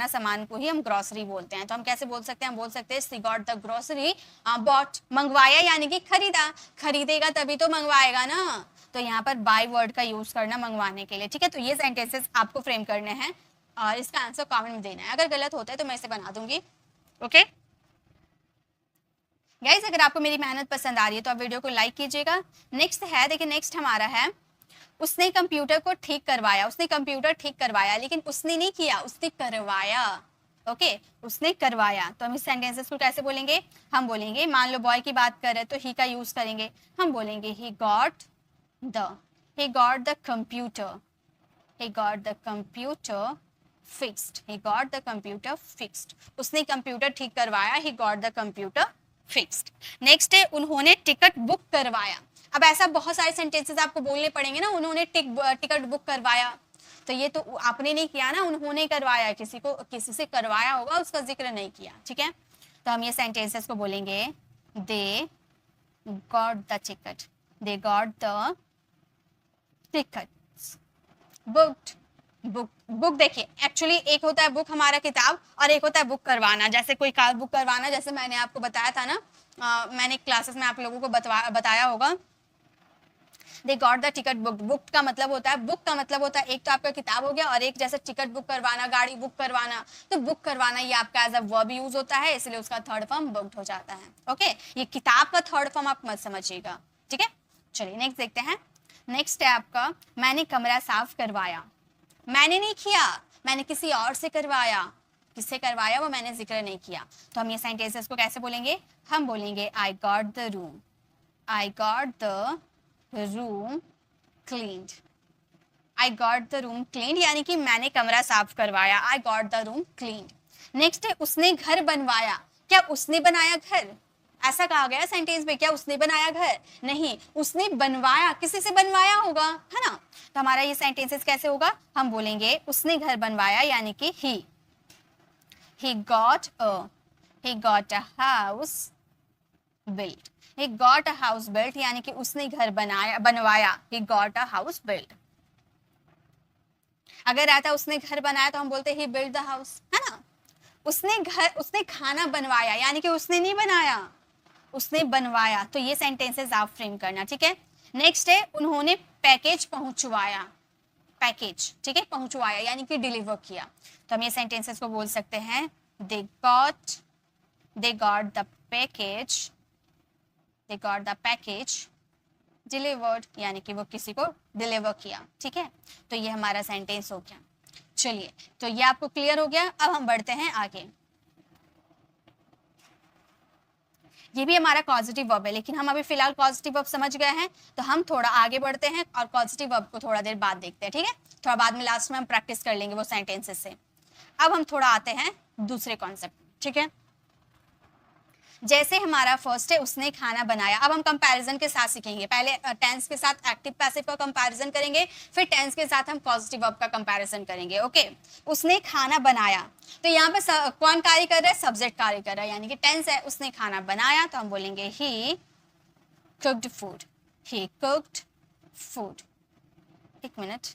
सामान को ही हम ग्रोसरी बोलते हैं, तो हम कैसे बोल सकते हैं, हम बोल सकते हैं she got the grocery bought, मंगवाया यानी कि खरीदा, खरीदेगा तभी तो मंगवाएगा ना, तो यहाँ पर बाय वर्ड का यूज करना मंगवाने के लिए, ठीक है। तो ये सेंटेंसेस आपको फ्रेम करने हैं और इसका आंसर कमेंट में देना है, अगर गलत होता है तो मैं इसे बना दूंगी, ओके। गाइस अगर आपको मेरी मेहनत पसंद आ रही है तो आप वीडियो को लाइक कीजिएगा। नेक्स्ट है, देखिए नेक्स्ट हमारा है उसने कंप्यूटर को ठीक करवाया, उसने कंप्यूटर ठीक करवाया, लेकिन उसने नहीं किया, उसने करवाया, ओके उसने करवाया। तो हम इस सेंटेंसेस को कैसे बोलेंगे, हम बोलेंगे मान लो बॉय की बात कर रहे हैं तो ही का यूज करेंगे, हम बोलेंगे he got the computer, he got the computer fixed, he got the computer fixed, उसने कंप्यूटर ठीक करवाया, he got the computer fixed। Next है उन्होंने टिकट बुक करवाया। अब ऐसा बहुत सारे सेंटेंसेस आपको बोलने पड़ेंगे ना, उन्होंने टिकट बुक करवाया, तो ये तो आपने नहीं किया ना, उन्होंने करवाया, किसी से करवाया होगा, उसका जिक्र नहीं किया, ठीक है। तो हम ये सेंटेंसेस को बोलेंगे they got the ticket, they got the ticket, book देखिए एक्चुअली एक होता है बुक हमारा किताब और एक होता है बुक करवाना, जैसे कोई कार बुक करवाना, जैसे मैंने आपको बताया था ना, मैंने क्लासेस में आप लोगों को बताया होगा, they got the ticket book, book का मतलब होता है, बुक का मतलब होता है एक तो आपका किताब हो गया और एक जैसे टिकट बुक करवाना, गाड़ी बुक करवाना, तो बुक करवाना ये आपका एज अ वर्ब यूज होता है, इसलिए उसका थर्ड फॉर्म बुक्ड हो जाता है, ओके। ये किताब का थर्ड फॉर्म आप मत समझिएगा, ठीक है। चलिए नेक्स्ट देखते हैं। नेक्स्ट है आपका मैंने कमरा साफ करवाया, मैंने नहीं किया, मैंने किसी और से करवाया, किससे करवाया वो मैंने जिक्र नहीं किया, तो हम ये सेंटेंसेस को कैसे बोलेंगे, हम बोलेंगे आई got the room, I got the room cleaned. I got the room cleaned यानी कि मैंने कमरा साफ करवाया. I got the room cleaned. Next है उसने घर बनवाया. क्या उसने बनाया घर? ऐसा कहा गया सेंटेंस में, क्या उसने बनाया घर? नहीं, उसने बनवाया. किसी से बनवाया होगा, है ना? तो हमारा ये सेंटेंसेस कैसे होगा? हम बोलेंगे उसने घर बनवाया यानी कि he got a house built. He got a house built यानी कि उसने घर बनवाया. He got a house built. अगर रहता उसने घर बनाया तो हम बोलते he built the house, है ना? उसने खाना बनवाया यानी कि उसने नहीं बनाया, उसने बनवाया. तो ये सेंटेंसेस आप फ्रेम करना, ठीक है? नेक्स्ट है उन्होंने पैकेज पहुंचवाया. पैकेज, ठीक है, पहुंचवाया यानी कि डिलीवर किया. तो हम ये सेंटेंसेस को बोल सकते हैं they got the package delivered यानी कि वो किसी को डिलीवर किया. ठीक है, तो ये हमारा सेंटेंस हो गया. चलिए, तो ये आपको क्लियर हो गया. अब हम बढ़ते हैं आगे. ये भी हमारा कॉजेटिव वर्ब है, लेकिन हम अभी फिलहाल पॉजिटिव वर्ब समझ गए हैं, तो हम थोड़ा आगे बढ़ते हैं और पॉजिटिव वर्ब को थोड़ा देर बाद देखते हैं. ठीक है, थोड़ा बाद में लास्ट में हम प्रैक्टिस कर लेंगे वो सेंटेंसेस से. अब हम थोड़ा आते हैं दूसरे कॉन्सेप्ट. ठीक है, जैसे हमारा फर्स्ट है उसने खाना बनाया. अब हम कंपैरिजन के साथ सीखेंगे. पहले टेंस के साथ एक्टिव पैसिव का कंपैरिजन करेंगे, फिर टेंस के साथ हम पॉजिटिव वर्ब का कंपैरिजन करेंगे. ओके, उसने खाना बनाया. तो यहाँ पे कौन कार्य कर रहा है? सब्जेक्ट कार्य कर रहा है, यानी कि टेंस है. उसने खाना बनाया तो हम बोलेंगे ही कुक्ड फूड. ही कुक्ड फूड. एक मिनट,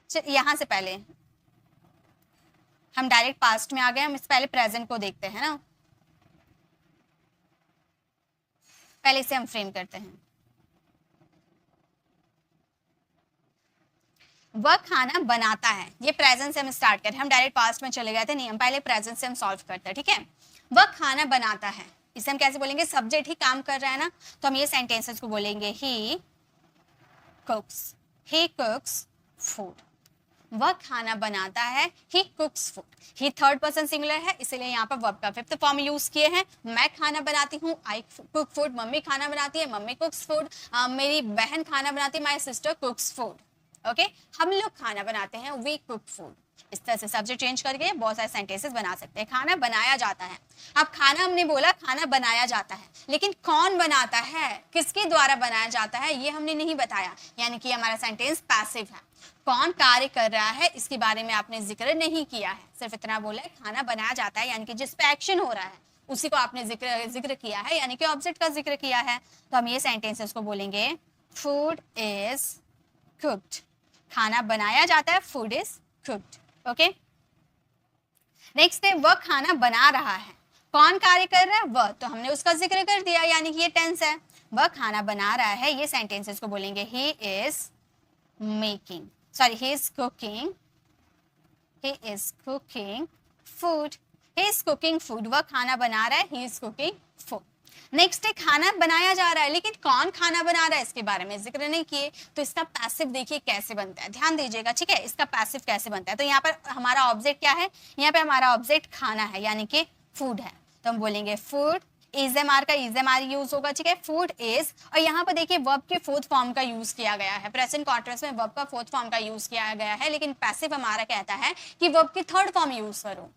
यहां से पहले हम डायरेक्ट पास्ट में आ गए. हम इस पहले प्रेजेंट को देखते हैं ना, पहले इसे हम फ्रेम करते हैं. वह खाना बनाता है. ये प्रेजेंट से हम स्टार्ट करें, हम डायरेक्ट पास्ट में चले गए थे. नहीं, हम पहले प्रेजेंट से हम सॉल्व करते हैं. ठीक है, वह खाना बनाता है, इसे हम कैसे बोलेंगे? सब्जेक्ट ही काम कर रहा है ना, तो हम ये सेंटेंसेस को बोलेंगे ही कुक्स फूड. वह खाना बनाता है, ही कुक्स फूड. ही थर्ड पर्सन सिंगुलर है, इसलिए यहाँ पर वर्ब का फिफ्थ फॉर्म यूज किए हैं. मैं खाना बनाती हूँ, आई कुक फूड. मम्मी खाना बनाती है, मम्मी कुक्स फूड. मेरी बहन खाना बनाती है, माई सिस्टर कुक्स फूड. ओके, हम लोग खाना बनाते हैं, वी कुक फूड. इस तरह से सब्जेक्ट चेंज करके बहुत सारे सेंटेंसेस बना सकते हैं. खाना बनाया जाता है. अब खाना हमने बोला खाना बनाया जाता है, लेकिन कौन बनाता है, किसके द्वारा बनाया जाता है, ये हमने नहीं बताया, यानी कि हमारा सेंटेंस पैसिव है. कौन कार्य कर रहा है इसके बारे में आपने जिक्र नहीं किया है, सिर्फ इतना बोला है खाना बनाया जाता है, यानी कि जिस पे एक्शन हो रहा है उसी को आपने जिक्र किया है, यानी कि ऑब्जेक्ट का जिक्र किया है. तो हम ये सेंटेंसेस को बोलेंगे फूड इज कुक्ड. खाना बनाया जाता है, food is cooked. Okay, next है वह खाना बना रहा है. कौन कार्य कर रहा है? वह. तो हमने उसका जिक्र कर दिया, यानी कि ये टेंस है. वह खाना बना रहा है, ये सेंटेंसेस को बोलेंगे he is making, sorry he is cooking food. He is cooking food. वह खाना बना रहा है, he is cooking food. Next है खाना बनाया जा रहा है, लेकिन कौन खाना बना रहा है इसके बारे में जिक्र नहीं किए, तो इसका पैसिव देखिए कैसे बनता है, ध्यान दीजिएगा. ठीक है, इसका पैसिव कैसे बनता है. तो यहाँ पर हमारा ऑब्जेक्ट क्या है? यहाँ पे हमारा ऑब्जेक्ट खाना है, यानी कि फूड है. तो हम बोलेंगे फूड. इजएमआर का इजएमआर यूज होगा. ठीक है, फूड इज. और यहाँ पर देखिए वर्ब के फोर्थ फॉर्म का यूज किया गया है. प्रेजेंट कॉन्टेक्स्ट में वर्ब का फोर्थ फॉर्म का यूज किया गया है, लेकिन पैसिव हमारा कहता है कि वर्ब की थर्ड फॉर्म यूज करो.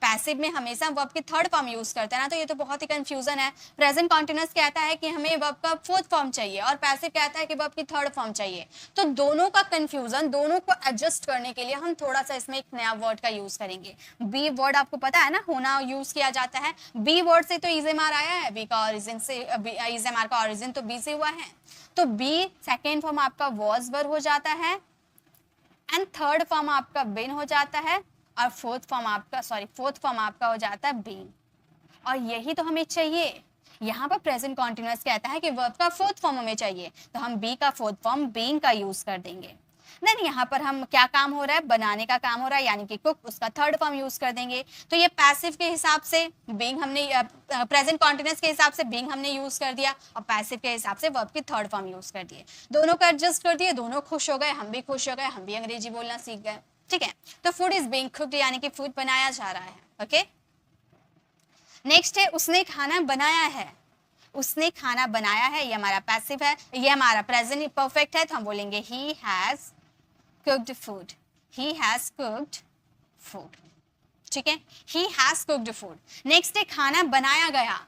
पैसिव में हमेशा वर्ब की थर्ड फॉर्म यूज करते हैं ना, तो ये तो बहुत ही कंफ्यूजन है. प्रेजेंट कॉन्टिन्यूअस कहता है कि हमें वर्ब का फोर्थ फॉर्म चाहिए और पैसिव कहता है कि वर्ब की थर्ड फॉर्म चाहिए. तो दोनों का कंफ्यूजन, दोनों को एडजस्ट करने के लिए हम थोड़ा सा इसमें एक नया वर्ड का यूज करेंगे. बी वर्ड आपको पता है ना, होना यूज किया जाता है. बी वर्ड से तो इजएमआर आया है, बी का ओरिजिन से, इजएमआर का ओरिजिन तो बी से हुआ है. तो बी सेकेंड फॉर्म आपका वॉज वर्ब हो जाता है, एंड थर्ड फॉर्म आपका बिन हो जाता है, और फोर्थ फॉर्म आपका हो जाता है बीइंग. और यही तो हमें चाहिए. यहाँ पर प्रेजेंट कॉन्टिन्यूअस कहता है कि वर्ब का फोर्थ फॉर्म हमें चाहिए, तो हम बी का फोर्थ फॉर्म बीइंग का यूज कर देंगे. देन यहाँ पर हम क्या काम हो रहा है? बनाने का काम हो रहा है, यानी कि कुक, उसका थर्ड फॉर्म यूज कर देंगे. तो ये पैसिव के हिसाब से बीइंग हमने, प्रेजेंट कॉन्टिन्यूअस के हिसाब से बीइंग हमने यूज कर दिया, और पैसिव के हिसाब से वर्ब की थर्ड फॉर्म यूज कर दिए. दोनों को एडजस्ट कर दिए, दोनों खुश हो गए, हम भी खुश हो गए, हम भी अंग्रेजी बोलना सीख गए. ठीक है, तो फूड इज बीइंग कुक्ड यानी कि फूड बनाया जा रहा है. ओके, नेक्स्ट है उसने खाना बनाया है, उसने खाना बनाया है, ये हमारा पैसिव है, ये हमारा प्रेजेंट परफेक्ट है, तो हम बोलेंगे he has cooked food, he has cooked food, ठीक है, he has cooked food. Next है खाना बनाया गया,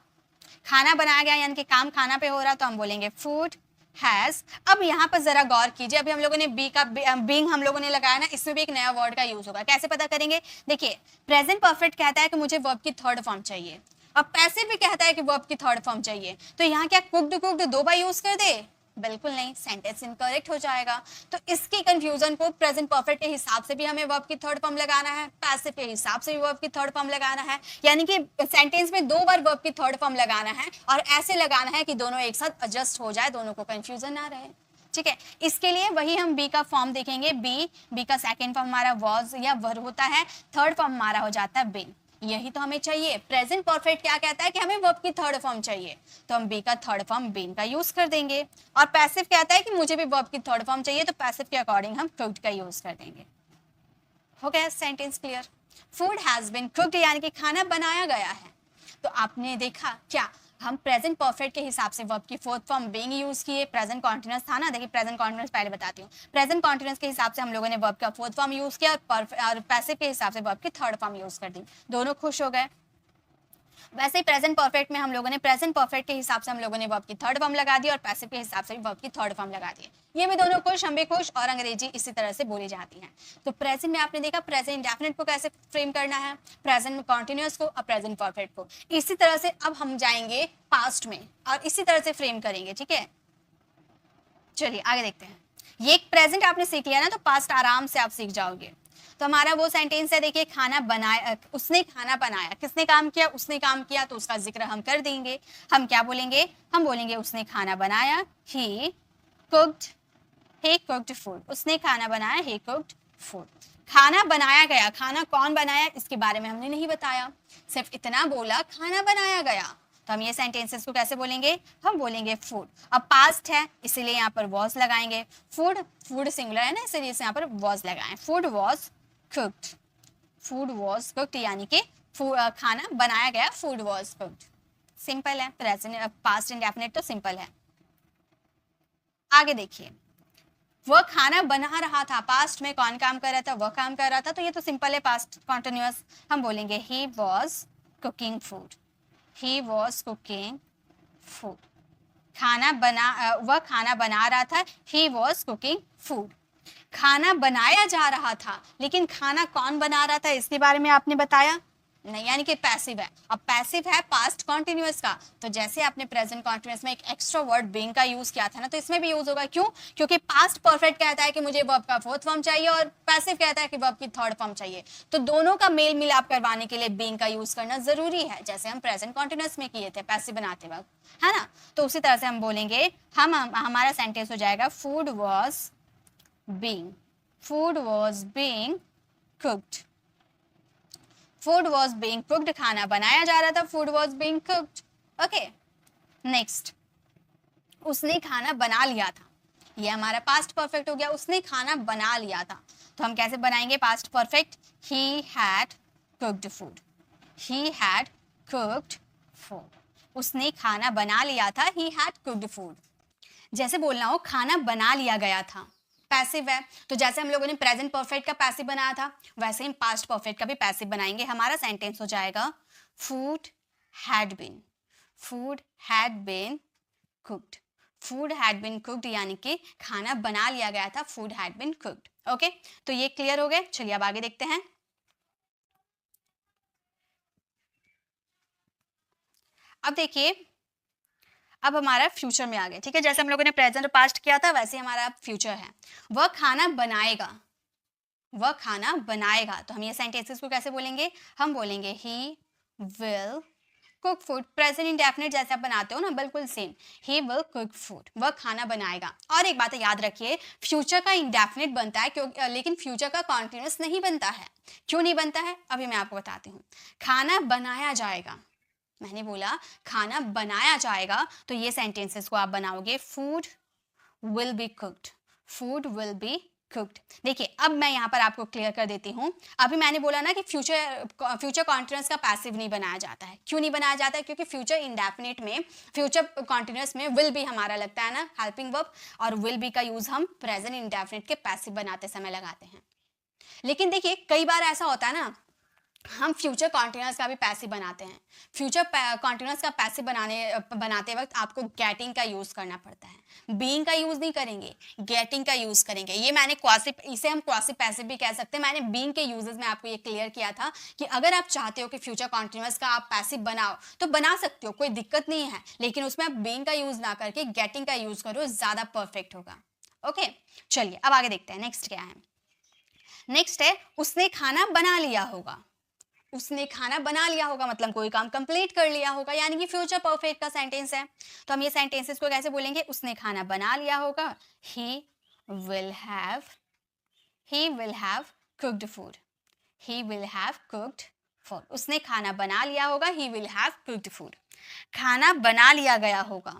खाना बनाया गया यानी कि काम खाना पे हो रहा, तो हम बोलेंगे फूड हैज। अब यहाँ पर जरा गौर कीजिए, अभी हम लोगों ने बी का बीइंग हम लोगों ने लगाया ना, इसमें भी एक नया वर्ड का यूज होगा, कैसे पता करेंगे? देखिए प्रेजेंट परफेक्ट कहता है कि मुझे वर्ब की थर्ड फॉर्म चाहिए, अब पैसिव भी कहता है कि वर्ब की थर्ड फॉर्म चाहिए, तो यहाँ क्या कुक्ड कुक्ड दो बार यूज कर दे? बिल्कुल नहीं, सेंटेंस इनकरेक्ट हो जाएगा। तो इसकी कंफ्यूजन को प्रेजेंट परफेक्ट के हिसाब से भी हमें वर्ब की थर्ड फॉर्म लगाना है, पैसिव के हिसाब से भी वर्ब की थर्ड फॉर्म लगाना है, यानी कि सेंटेंस में दो बार वर्ब की थर्ड फॉर्म लगाना है और ऐसे लगाना है कि दोनों एक साथ एडजस्ट हो जाए, दोनों को कंफ्यूजन ना रहे, ठीक है। इसके लिए वही हम बी का फॉर्म देखेंगे, बी का सेकेंड फॉर्म हमारा वॉज या वर होता है, थर्ड फॉर्म हमारा हो जाता है बीन, यही तो हमें चाहिए। प्रेजेंट परफेक्ट क्या कहता है कि हमें वर्ब की थर्ड फॉर्म चाहिए, तो हम बी का थर्ड फॉर्म बीन का यूज कर देंगे, और पैसिव कहता है कि मुझे भी वर्ब की थर्ड फॉर्म चाहिए, तो पैसिव के अकॉर्डिंग हम कुक्ड का यूज कर देंगे। हो गया sentence clear? Food has been cooked यानी कि खाना बनाया गया है। तो आपने देखा क्या हम प्रेजेंट परफेक्ट के हिसाब से वर्ब की फोर्थ फॉर्म बीइंग यूज किए, प्रेजेंट कॉन्टिन्यूअस था ना, देखिए प्रेजेंट कॉन्टिन्यूअस पहले बताती हूँ, प्रेजेंट कॉन्टिन्यूअस के हिसाब से हम लोगों ने वर्ब का फोर्थ फॉर्म यूज किया और पैसिव के हिसाब से वर्ब की थर्ड फॉर्म यूज कर दी, दोनों खुश हो गए। वैसे ही प्रेजेंट परफेक्ट में हम लोगों ने प्रेजेंट परफेक्ट के हिसाब से हम लोगों ने वर्ब की थर्ड फॉर्म लगा दी और पैसिव के हिसाब से भी वर्ब की थर्ड फॉर्म लगा दी, ये भी दोनों खुश, हम भी खुश, और अंग्रेजी इसी तरह से बोली जाती है। तो प्रेजेंट में आपने देखा प्रेजेंट इंडेफिनिट को कैसे फ्रेम करना है, प्रेजेंट में कॉन्टिन्यूअस को और प्रेजेंट परफेक्ट को, इसी तरह से अब हम जाएंगे पास्ट में और इसी तरह से फ्रेम करेंगे, ठीक है। चलिए आगे देखते हैं। ये प्रेजेंट आपने सीख लिया ना, तो पास्ट आराम से आप सीख जाओगे। तो हमारा वो सेंटेंस है, देखिए खाना बनाया, उसने खाना बनाया, किसने काम किया? उसने काम किया, तो उसका जिक्र हम कर देंगे, हम क्या बोलेंगे? हम बोलेंगे उसने खाना बनाया, ही कुक्ड फूड, उसने खाना बनाया, ही कुक्ड फूड। खाना बनाया गया, खाना कौन बनाया इसके बारे में हमने नहीं बताया, सिर्फ इतना बोला खाना बनाया गया, तो हम ये सेंटेंसेस को कैसे बोलेंगे? हम बोलेंगे फूड। अब पास्ट है इसीलिए यहाँ पर वॉज लगाएंगे, फूड सिंगुलर है ना, इसलिए यहाँ पर वॉज लगाएं, food was cooked, food was cooked यानी कि खाना बनाया गया, फूड वॉज कुक्ड। सिंपल है, प्रेजेंट पास्ट इंडेफिनिट तो सिंपल है। आगे देखिए, वह खाना बना रहा था, पास्ट में कौन काम कर रहा था? वह काम कर रहा था, तो ये तो सिंपल है, पास्ट कॉन्टिन्यूअस, हम बोलेंगे he was cooking food, he was cooking food. वह खाना बना रहा था, ही वॉज कुकिंग फूड। खाना बनाया जा रहा था, लेकिन खाना कौन बना रहा था इसके बारे में आपने बताया नहीं, यानी कि पैसिव है। अब पैसिव है पास्ट कॉन्टिन्यूअस का, तो जैसे आपने प्रेजेंट कॉन्टिन्यूअस में एक एक्स्ट्रा वर्ड बीइंग का यूज किया था ना, तो इसमें भी यूज होगा। क्यों? क्योंकि पास्ट परफेक्ट कहता है कि मुझे वर्ब का फोर्थ फॉर्म चाहिए और पैसिव कहता है कि वर्ब की थर्ड फॉर्म चाहिए, तो दोनों का मेल मिलाप करवाने के लिए बीइंग का यूज करना जरूरी है, जैसे हम प्रेजेंट कॉन्टिन्यूअस में किए थे पैसिव बनाते वक्त, है ना। तो उसी तरह से हम बोलेंगे, हमारा सेंटेंस हो जाएगा food was being cooked, food was being cooked, खाना बनाया जा रहा था, food was being cooked. Okay, next, उसने खाना बना लिया था, ये हमारा पास्ट परफेक्ट हो गया, उसने खाना बना लिया था, तो हम कैसे बनाएंगे past perfect? He had cooked food, he had cooked food, उसने खाना बना लिया था, ही हैड कुक्ड फूड। जैसे बोलना हो खाना बना लिया गया था, पैसिव है, तो जैसे हम लोगों ने प्रेजेंट परफेक्ट का पैसिव बनाया था, वैसे ही पास्ट परफेक्ट का भी पैसिव बनाएंगे। हमारा सेंटेंस हो जाएगा food had been cooked, food had been cooked यानी कि खाना बना लिया गया था, food had been cooked. Okay, तो ये क्लियर हो गए। चलिए अब आगे देखते हैं। अब देखिए, अब हमारा फ्यूचर में आ गए, ठीक है। जैसे हम लोगों ने प्रेजेंट और पास्ट किया था, वैसे हमारा फ्यूचर है। वह खाना बनाएगा, तो हम ये सेंटेंसेस को कैसे बोलेंगे? हम बोलेंगे he will cook food, present indefinite जैसे आप बनाते हो ना, बिल्कुल same, he will cook food, वह खाना बनाएगा। और एक बात याद रखिए, फ्यूचर का इंडेफिनिट बनता है क्योंकि, लेकिन फ्यूचर का कॉन्टिन्यूअस नहीं बनता है। क्यों नहीं बनता है? अभी मैं आपको बताती हूँ। खाना बनाया जाएगा, मैंने बोला खाना बनाया जाएगा, तो ये सेंटेंसेस को आप बनाओगे food will be cooked, food will be cooked। देखिए अब मैं यहाँ पर आपको क्लियर कर देती हूँ। अभी मैंने बोला ना कि फ्यूचर कॉन्टिन्यूस का पैसिव नहीं बनाया जाता है। क्यों नहीं बनाया जाता है? क्योंकि फ्यूचर इंडेफिनिट में, फ्यूचर कॉन्टिन्यूस में विल बी हमारा लगता है ना हेल्पिंग वर्ब, और विल बी का यूज हम प्रेजेंट इंडेफिनिट के पैसिव बनाते समय लगाते हैं। लेकिन देखिए कई बार ऐसा होता है ना, हम फ्यूचर कॉन्टिन्यूस का भी पैसिव बनाते हैं। फ्यूचर कॉन्टिन्यूस का पैसिव बनाते वक्त आपको गेटिंग का यूज करना पड़ता है, बीइंग का यूज नहीं करेंगे, गेटिंग का यूज करेंगे। ये मैंने इसे हम क्वासिव पैसिव भी कह सकते हैं। मैंने बीइंग के यूजेस में आपको ये क्लियर किया था कि अगर आप चाहते हो कि फ्यूचर कॉन्टिन्यूस का आप पैसिव बनाओ तो बना सकते हो, कोई दिक्कत नहीं है, लेकिन उसमें आप बीइंग का यूज ना करके गेटिंग का यूज करो, ज्यादा परफेक्ट होगा। ओके चलिए अब आगे देखते हैं नेक्स्ट क्या है। नेक्स्ट है उसने खाना बना लिया होगा। उसने खाना बना लिया होगा मतलब कोई काम कंप्लीट कर लिया होगा, यानी कि फ्यूचर परफेक्ट का सेंटेंस है। तो हम ये सेंटेंसेस को कैसे बोलेंगे? उसने खाना बना लिया होगा, he will have cooked food, he will have cooked food। उसने खाना बना लिया होगा, he will have cooked food। खाना बना लिया गया होगा,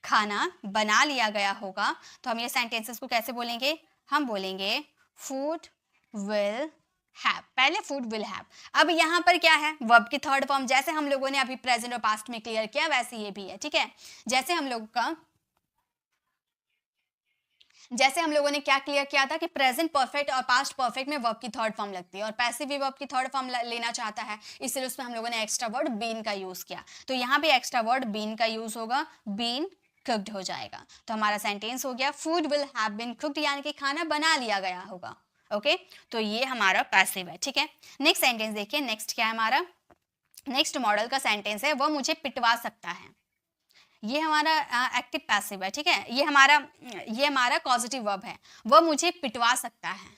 खाना बना लिया गया होगा, तो हम ये सेंटेंसेस को कैसे बोलेंगे? हम बोलेंगे food will have, पहले फूड विल हैव। अब यहाँ पर क्या है? वर्ब की थर्ड फॉर्म, जैसे हम लोगों ने अभी प्रेजेंट और पास्ट में क्लियर किया वैसे ये भी है, ठीक है। जैसे हम लोगों ने क्या क्लियर किया था कि प्रेजेंट परफेक्ट और पास्ट परफेक्ट में वर्ब की थर्ड फॉर्म लगती है, और पैसिव भी वर्ब की थर्ड फॉर्म लेना चाहता है, इसलिए उसमें हम लोगों ने एक्स्ट्रा वर्ड बीन का यूज किया। तो यहाँ भी एक्स्ट्रा वर्ड बीन का यूज होगा, बीन कुक्ड हो जाएगा। तो हमारा सेंटेंस हो गया food will have been cooked, यानी कि खाना बना लिया गया होगा। ओके तो ये हमारा पैसिव है, ठीक है। नेक्स्ट सेंटेंस देखिए, नेक्स्ट क्या है हमारा? नेक्स्ट मॉडल का सेंटेंस है वह मुझे पिटवा सकता है। ये हमारा एक्टिव पैसिव है, ठीक है। ये हमारा पॉजिटिव वर्ब है, वह मुझे पिटवा सकता है।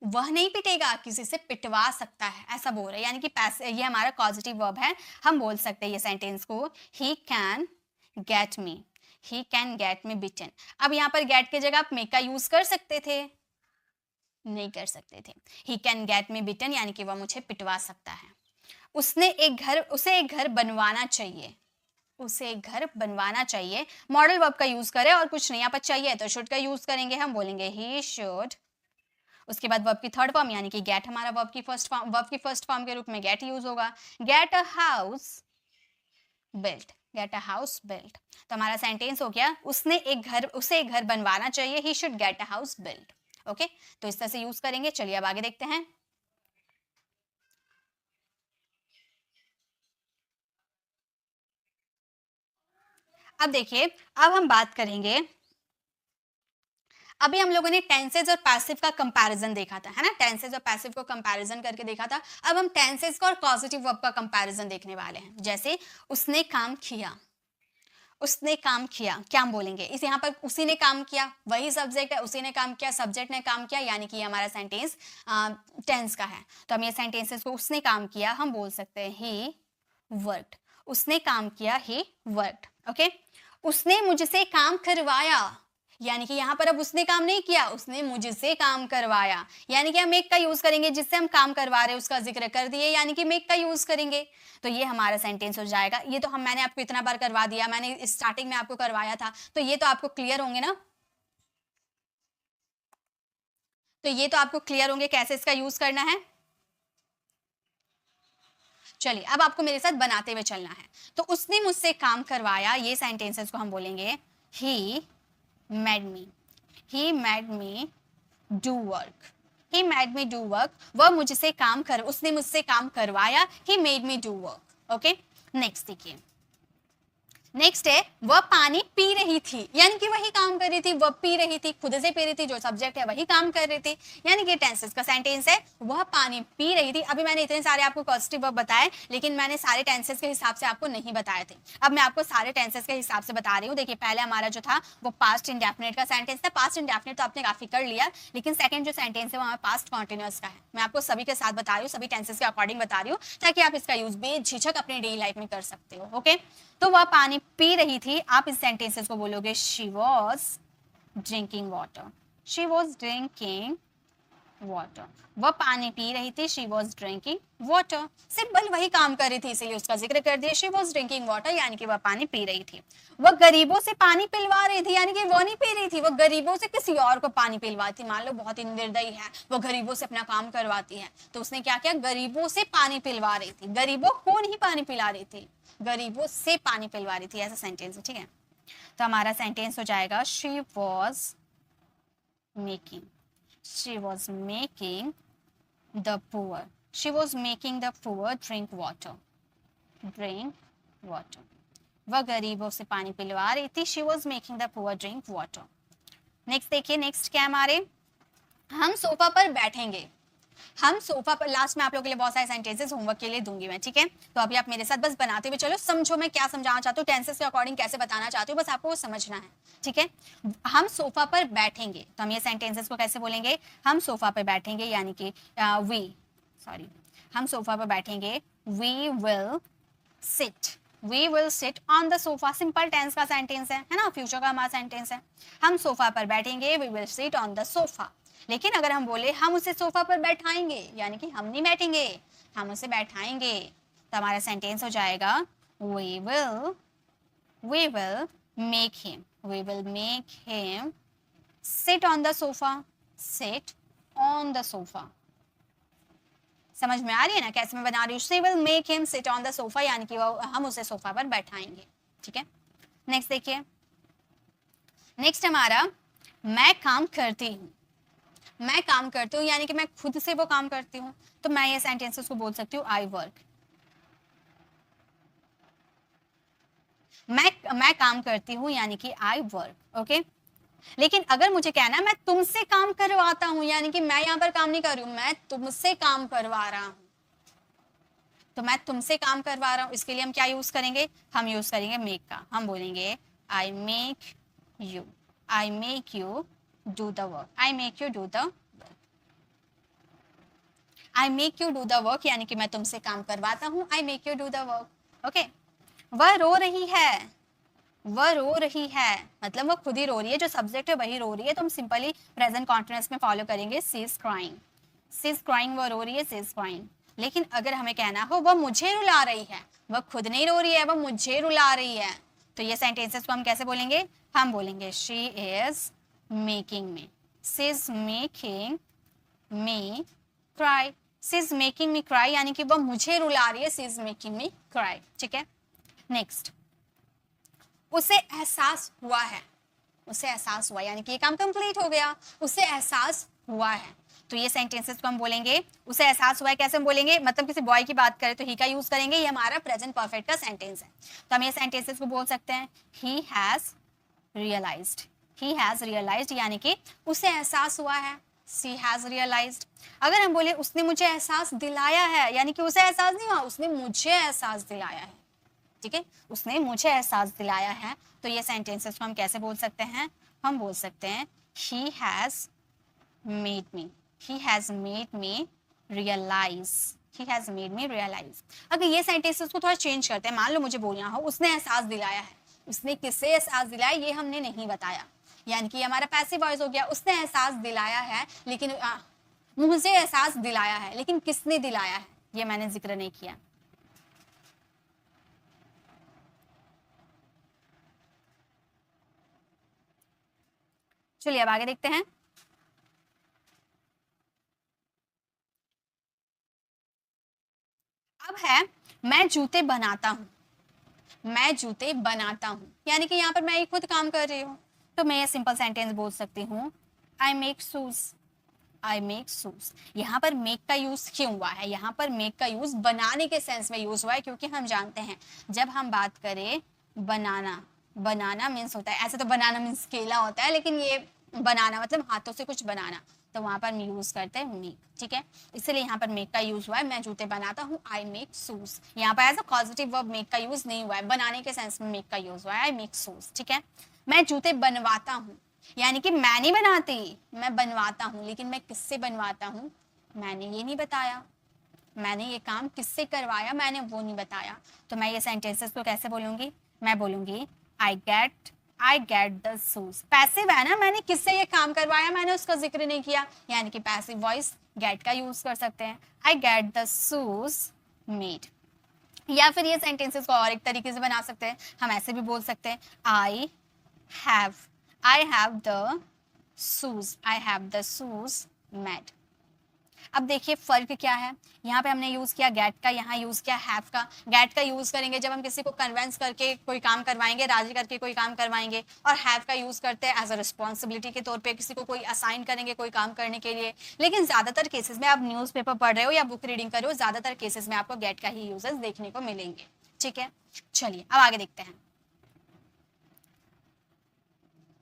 वह नहीं पिटेगा, किसी से पिटवा सकता है ऐसा बोल रहे हैं, यानी कि ये हमारा पॉजिटिव वर्ब है। हम बोल सकते हैं ये सेंटेंस को ही कैन गेट मी बिटन। अब यहाँ पर गेट की जगह आप मेक का यूज कर सकते थे, नहीं कर सकते थे। ही कैन गेट मी बिटन यानी कि वह मुझे पिटवा सकता है। उसे एक घर बनवाना चाहिए, उसे एक घर बनवाना चाहिए। मॉडल वर्ब का यूज करें और कुछ नहीं, यहाँ पर चाहिए तो शुड का यूज करेंगे, हम बोलेंगे ही शुड। उसके बाद वर्ब की थर्ड फॉर्म यानी कि गेट हमारा वर्ब की फर्स्ट फॉर्म के रूप में गेट यूज होगा। Get a house built, get a house built. तो हमारा सेंटेंस हो गया उसे एक घर बनवाना चाहिए, he should get a house built. Okay तो इस तरह से यूज करेंगे। चलिए अब आगे देखते हैं। अब देखिए, अब हम बात करेंगे, अभी हम लोगों ने टेंसेज और पैसिव का कंपैरिजन देखा था, है ना। टेंसेज और पैसिव को कंपैरिजन करके देखा था। अब हम टेंसेज का और पॉजिटिव वर्ब का कंपैरिजन देखने वाले हैं। जैसे उसने काम किया, उसने काम किया, क्या हम बोलेंगे? इस यहाँ पर उसी ने काम किया, वही सब्जेक्ट है, उसी ने काम किया, सब्जेक्ट ने काम किया, यानी कि हमारा सेंटेंस टेंस का है। तो हम ये सेंटेंसेस को उसने काम किया हम बोल सकते हैं ही वर्कड। उसने काम किया, ही वर्कड। ओके उसने मुझसे काम करवाया, यानी कि यहाँ पर अब उसने काम नहीं किया, उसने मुझसे काम करवाया, यानी कि हम मेक का यूज करेंगे। जिससे हम काम करवा रहे हैं उसका जिक्र कर दिए, यानी कि मेक का यूज करेंगे। तो ये हमारा सेंटेंस हो जाएगा। ये तो मैंने आपको इतना बार करवा दिया, मैंने स्टार्टिंग में आपको करवाया था, तो ये तो आपको क्लियर होंगे ना। तो ये तो आपको क्लियर होंगे कैसे इसका यूज करना है। चलिए अब आपको मेरे साथ बनाते हुए चलना है। तो उसने मुझसे काम करवाया, ये सेंटेंसेस को हम बोलेंगे ही made me do work। उसने मुझसे काम करवाया, he made me do work। Okay next देखिए, नेक्स्ट है वह पानी पी रही थी, यानी कि वही काम कर रही थी, वह पी रही थी, खुद से पी रही थी, जो सब्जेक्ट है वही काम कर रही थी, यानी कि टेंसेस का सेंटेंस है वह पानी पी रही थी। अभी मैंने इतने सारे आपको पॉजिटिव वर्ब बताए, लेकिन मैंने सारे टेंसेस के हिसाब से आपको नहीं बताए थे। अब मैं आपको सारे टेंसेस के हिसाब से बता रही हूँ। देखिए पहले हमारा जो था वो पास्ट इंडेफिनिट का सेंटेंस था। पास्ट इंडेफिनिट तो आपने काफी कर लिया, लेकिन सेकंड जो सेंटेंस है वो हमारा पास्ट कॉन्टिन्यूअस का है। मैं आपको सभी के साथ बता रही हूँ, सभी टेंसेस के अकॉर्डिंग बता रही हूँ, ताकि आप इसका यूज बेझिझक अपनी डेली लाइफ में कर सकते हो। ओके तो वह पानी पी रही थी, आप इस सेंटेंसेस को बोलोगे she was drinking water, she was drinking water, वह पानी पी रही थी, she was drinking water, simple वही काम कर रही थी इसीलिए उसका जिक्र कर दिया, शी वॉज ड्रिंकिंग वाटर यानी कि वह पानी पी रही थी। वह गरीबों से पानी पिलवा रही थी यानी कि वो नहीं पी रही थी, वो गरीबों से किसी और को पानी पिलवाती थी। मान लो बहुत ही निर्दयी है, वो गरीबों से अपना काम करवाती है, तो उसने क्या किया, गरीबों से पानी पिलवा रही थी। गरीबों को नहीं पानी पिला रही थी, गरीबों से पानी पिलवा रही थी, ऐसा सेंटेंस है, ठीक है। तो हमारा सेंटेंस हो जाएगा she was making, she was making the poor, she was making the poor drink water, drink water, वह गरीबों से पानी पिलवा रही थी, she was making the poor drink water। Next देखिए, नेक्स्ट क्या हमारे, हम सोफा पर बैठेंगे, हम सोफा पर, लास्ट में आप लोगों के लिए बहुत सारे सेंटेंसेस होमवर्क के लिए दूंगी मैं, ठीक है। तो अभी आप मेरे साथ बस बनाते हुए चलो, समझो मैं क्या समझाना चाहती हूँ, टेंसेस के अकॉर्डिंग कैसे बताना चाहती हूँ, बस आपको वो समझना है, ठीक है। हम सोफा पर बैठेंगे, तो हम ये सेंटेंसेस को कैसे बोलेंगे, हम सोफा पर बैठेंगे यानी कि हम सोफा पर बैठेंगे, we will sit on the sofa, simple tense का सेंटेंस है ना, फ्यूचर का हमारा सेंटेंस है। हम सोफा पर बैठेंगे, we will sit on the sofa. लेकिन अगर हम बोले हम उसे सोफा पर बैठाएंगे, यानी कि हम नहीं बैठेंगे, हम उसे बैठाएंगे, तो हमारा सेंटेंस हो जाएगा we will make him sit on the sofa, sit on the sofa। समझ में आ रही है ना कैसे मैं बना रही हूँ, she will make him sit on the sofa यानी कि हम उसे सोफा पर बैठाएंगे, ठीक है। नेक्स्ट देखिए, नेक्स्ट हमारा मैं काम करती हूँ, मैं काम करती हूँ यानी कि मैं खुद से वो काम करती हूँ, तो मैं ये सेंटेंसेस को बोल सकती हूँ आई वर्क। मैं काम करती हूँ यानी कि आई वर्क, ओके। लेकिन अगर मुझे कहना है मैं तुमसे काम करवाता हूँ, यानी कि मैं यहाँ पर काम नहीं कर रही हूँ, मैं तुमसे काम करवा रहा हूँ, तो मैं तुमसे काम करवा रहा हूँ, इसके लिए हम क्या यूज करेंगे, हम यूज करेंगे मेक का। हम बोलेंगे I make you do the work, I make you do the work यानी कि मैं तुमसे काम करवाता हूँ, I make you do the work, okay. वह रो रही है, मतलब वो खुद ही रो रही है, जो सब्जेक्ट है वही रो रही है, तो हम सिंपली प्रेजेंट कॉन्टिन्यूअस में फॉलो करेंगे, शी इज क्राइंग, वो रो रही है, शी इज क्राइंग। लेकिन अगर हमें कहना हो वह मुझे रुला रही है, वह खुद नहीं रो रही है, वह मुझे रुला रही है, तो ये सेंटेंसेस को हम कैसे बोलेंगे, हम बोलेंगे she is making me, she is making me cry, she is making me cry यानी कि वह मुझे रुला रही है, she is making me cry, ठीक है। नेक्स्ट, उसे एहसास हुआ यानी कि ये काम कंप्लीट हो गया, उसे एहसास हुआ है, तो ये सेंटेंसेस को हम बोलेंगे उसे एहसास हुआ है। कैसे हम बोलेंगे, मतलब किसी बॉय की बात करें तो ही का यूज करेंगे, ये हमारा प्रेजेंट परफेक्ट का सेंटेंस है, तो हम ये सेंटेंसेस को बोल सकते हैं ही हैज रियलाइज्ड यानी कि उसे एहसास हुआ है, शी हैज रियलाइज्ड। अगर हम बोले उसने मुझे एहसास दिलाया है, यानी कि उसे एहसास नहीं हुआ, उसने मुझे एहसास दिलाया है, ठीक है, उसने मुझे एहसास दिलाया है, तो ये सेंटेंसेस को हम कैसे बोल सकते हैं, हम बोल सकते हैं he has made me realize। अगर ये सेंटेंसेस को थोड़ा चेंज करते हैं, मान लो मुझे बोलना हो उसने एहसास दिलाया है, उसने किससे एहसास दिलाया ये हमने नहीं बताया, यानी कि हमारा पैसिव वॉइस हो गया, उसने एहसास दिलाया है, लेकिन मुझे एहसास दिलाया है, लेकिन किसने दिलाया है ये मैंने जिक्र नहीं किया। चलिए अब आगे देखते हैं। अब है मैं जूते बनाता हूँ, यानी कि यहाँ पर मैं ही खुद काम कर रही हूँ, तो मैं ये सिंपल सेंटेंस बोल सकती हूँ आई मेक शूज। यहाँ पर मेक का यूज क्यों हुआ है, यहाँ पर मेक का यूज बनाने के सेंस में यूज हुआ है, क्योंकि हम जानते हैं जब हम बात करें बनाना मीन्स होता है, ऐसे तो बनाना मीन्स केला होता है, लेकिन ये बनाना मतलब हाथों से कुछ बनाना, तो वहां पर यूज करते हैं मेक, ठीक है, इसलिए यहाँ पर मेक का यूज हुआ है, मैं जूते बनाता हूँ, आई मेक शूज। यहाँ पर as a positive verb make का यूज नहीं हुआ है, बनाने के सेंस में मेक का यूज हुआ है, आई मेक शूज, ठीक है। मैं जूते बनवाता हूँ, यानी कि मैं नहीं बनाती, मैं बनवाता हूँ, लेकिन मैं किससे बनवाता हूँ मैंने ये नहीं बताया, मैंने ये काम किससे करवाया मैंने वो नहीं बताया, तो मैं ये सेंटेंसेस को कैसे बोलूंगी, मैं बोलूंगी I get the shoes. Passive है ना, मैंने किससे ये काम करवाया, मैंने उसका जिक्र नहीं किया, यानी कि पैसिव वॉइस गेट का यूज कर सकते हैं। I get the shoes made. या फिर ये सेंटेंसेस को और एक तरीके से बना सकते हैं, हम ऐसे भी बोल सकते हैं I have the shoes, I have the shoes made. अब देखिए फर्क क्या है, यहाँ पे हमने यूज किया गेट का, यहाँ यूज किया हैव का। गेट का यूज करेंगे जब हम किसी को कन्वेंस करके कोई काम करवाएंगे, राजी करके कोई काम करवाएंगे, और हैव का यूज करते हैं एज अ रिस्पॉन्सिबिलिटी के तौर पे, किसी को कोई असाइन करेंगे कोई काम करने के लिए। लेकिन ज्यादातर केसेस में आप न्यूज़पेपर पढ़ रहे हो या बुक रीडिंग कर रहे हो, ज्यादातर केसेस में आपको गेट का ही यूजेस देखने को मिलेंगे। ठीक है, चलिए अब आगे देखते हैं।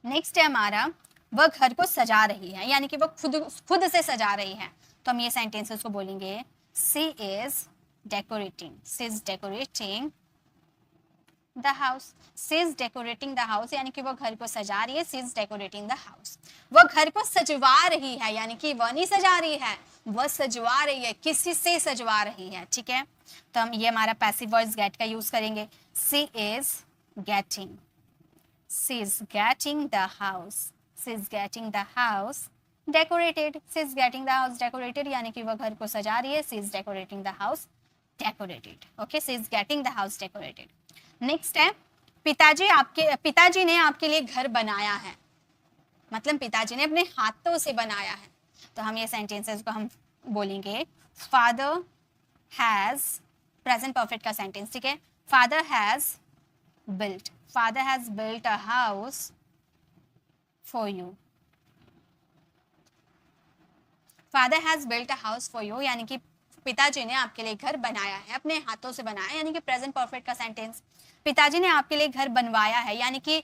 नेक्स्ट है हमारा, वह घर को सजा रही है, यानी कि वो खुद से सजा रही है। तो हम ये सेंटेंसेस को बोलेंगे she is decorating, she is decorating the house, she is decorating the house, यानी कि वो घर को सजा रही है, she is decorating the house. वो घर को सजवा रही है, यानी कि वह नहीं सजा रही है, वह सजवा रही है, किसी से सजवा रही है। ठीक है, तो हम ये हमारा पैसिव वॉइस गेट का यूज करेंगे। She is getting, she is getting the house, she is getting the house decorated, she is getting the house decorated, यानी कि वह घर को सजा रही है, she is decorating the house decorated, okay, she is getting the house decorated. Next है, पिताजी ने आपके लिए घर बनाया है, मतलब पिताजी ने अपने हाथों से बनाया है। तो हम ये सेंटेंसेस को हम बोलेंगे फादर हैज, प्रेजेंट परफेक्ट का सेंटेंस। ठीक है, father has built, father has built a house for you, father has built a house for you, यानी कि पिताजी ने आपके लिए घर बनाया है, अपने हाथों से बनाया, यानी कि प्रेजेंट परफेक्ट का सेंटेंस। पिताजी ने आपके लिए घर बनवाया है, यानी कि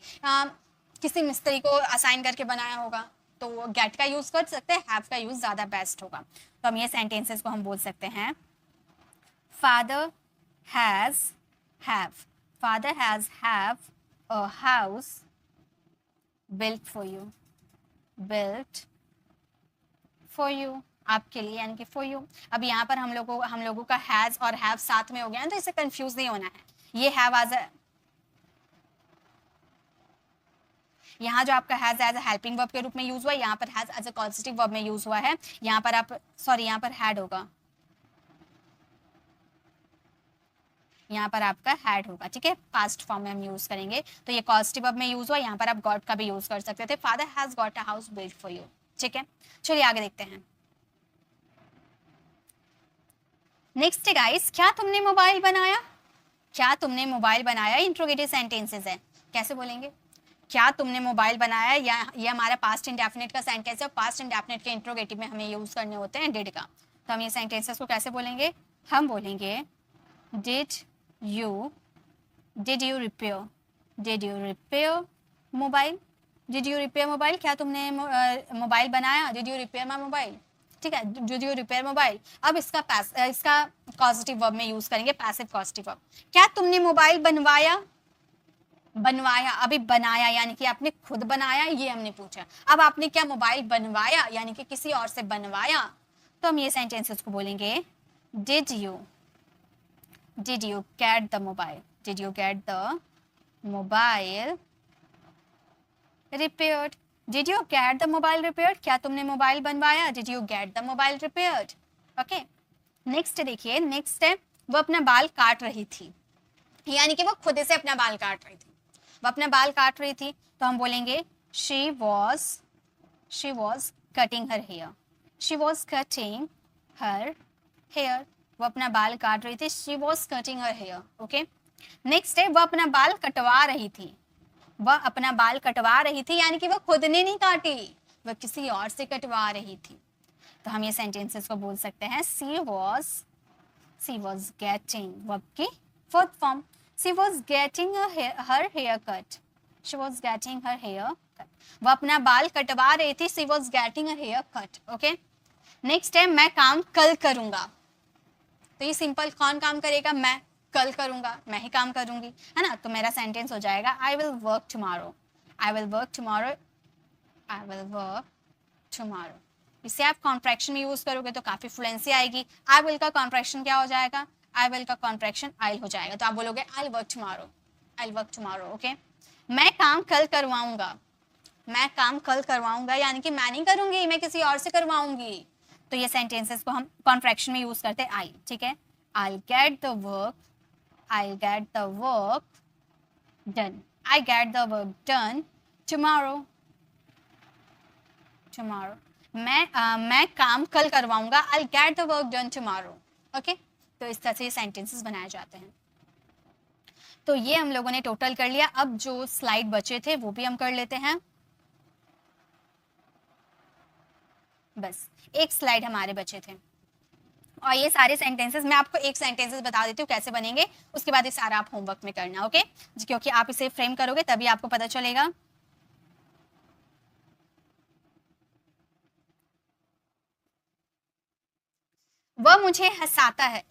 किसी मिस्त्री को असाइन करके बनाया होगा, तो वो गेट का यूज कर सकते हैं, हैव का यूज ज्यादा बेस्ट होगा। तो हम ये सेंटेंसेस को हम बोल सकते हैं father has have, father has have a house built for you, built for you, आपके लिए, यानी कि for you। अब यहाँ पर हम लोगों का has और have साथ में हो गया है, तो इससे कंफ्यूज नहीं होना है। ये have as a, यहाँ जो आपका has as a helping verb के रूप में यूज हुआ है, यहाँ पर has as a causative verb में यूज हुआ है। यहाँ पर आप यहाँ पर had होगा, यहाँ पर आपका हैड होगा। ठीक है, पास्ट फॉर्म में हम यूज करेंगे, तो ये कॉजेटिव वर्ब में यूज हुआ, यहाँ पर आप गॉट का भी यूज कर सकते थे, father has got a house built for you. ठीक है, चलिए आगे देखते हैं। नेक्स्ट गाइस, क्या तुमने मोबाइल बनाया, क्या तुमने मोबाइल बनाया, इंट्रोगेटिव सेंटेंसेस है, कैसे बोलेंगे क्या तुमने मोबाइल बनाया, या ये हमारा पास्ट इंडेफिनिट का सेंटेंस है, पास्ट इंडेफिनिट के इंट्रोगेटिव में हमें यूज करने होते हैं डिड का। तो हम ये सेंटेंसेस को कैसे बोलेंगे, हम बोलेंगे did you repair mobile, did you repair mobile, क्या तुमने मोबाइल बनाया, did you repair my mobile. ठीक है, did you repair मोबाइल। अब इसका कॉजेटिव वर्ब में यूज करेंगे, पैसिव कॉजेटिव वर्ब। क्या तुमने मोबाइल बनवाया, बनवाया, अभी बनाया यानी कि आपने खुद बनाया, ये हमने पूछा। अब आपने क्या मोबाइल बनवाया, यानी कि किसी और से बनवाया, तो हम ये सेंटेंसेस को बोलेंगे did you get the mobile, did you get the mobile repaired, did you get the mobile repaired, क्या तुमने मोबाइल बनवाया, did you get the mobile repaired। Okay, next देखिए, नेक्स्ट है, वो अपना बाल काट रही थी, यानी कि वो खुद से अपना बाल काट रही थी, वो अपना बाल काट रही थी, तो हम बोलेंगे she was cutting her hair, she was cutting her hair, वो अपना बाल काट रही थी, she was cutting her hair। Okay, next है, वो अपना बाल कटवा रही थी, वह अपना बाल कटवा रही थी, यानी कि वो खुद ने नहीं काटी, वह किसी और से कटवा रही थी। तो हम ये सेंटेंसेस को बोल सकते हैं she was getting, वर्ब की fourth form, she was getting her hair cut, she was getting her hair cut, वो अपना बाल कटवा रही थी, she was getting her hair cut। Okay, next है, मैं काम कल करूंगा, तो ये सिंपल, कौन काम करेगा, मैं कल करूंगा, मैं ही काम करूंगी, है ना। तो मेरा सेंटेंस हो जाएगा I will work tomorrow, I will work tomorrow, I will work tomorrow. इसे आप कॉन्ट्रैक्शन में यूज करोगे तो काफी फ्लुएंसी आएगी। आई विल का कॉन्ट्रैक्शन क्या हो जाएगा, आई विल का कॉन्ट्रैक्शन आइल हो जाएगा, तो आप बोलोगे I will work tomorrow, I will work tomorrow. Okay, मैं काम कल करवाऊंगा, मैं काम कल करवाऊंगा यानी कि मैं नहीं करूंगी, मैं किसी और से करवाऊंगी। तो ये सेंटेंसेस को हम कॉन्फ्रैक्शन में यूज करते हैं आई, ठीक है। I'll get the work, I'll get the work done, I get the work done tomorrow, tomorrow। मैं काम कल करवाऊंगा, I'll get the work done tomorrow, okay. तो इस तरह से ये सेंटेंसेस बनाए जाते हैं। तो ये हम लोगों ने टोटल कर लिया। अब जो स्लाइड बचे थे वो भी हम कर लेते हैं। बस एक स्लाइड हमारे बचे थे और ये सारे सेंटेंसेस मैं आपको एक सेंटेंसेस बता देती हूँ कैसे बनेंगे, उसके बाद ये सारा आप होमवर्क में करना, ओके। क्योंकि आप इसे फ्रेम करोगे तभी आपको पता चलेगा। वह मुझे हंसाता है,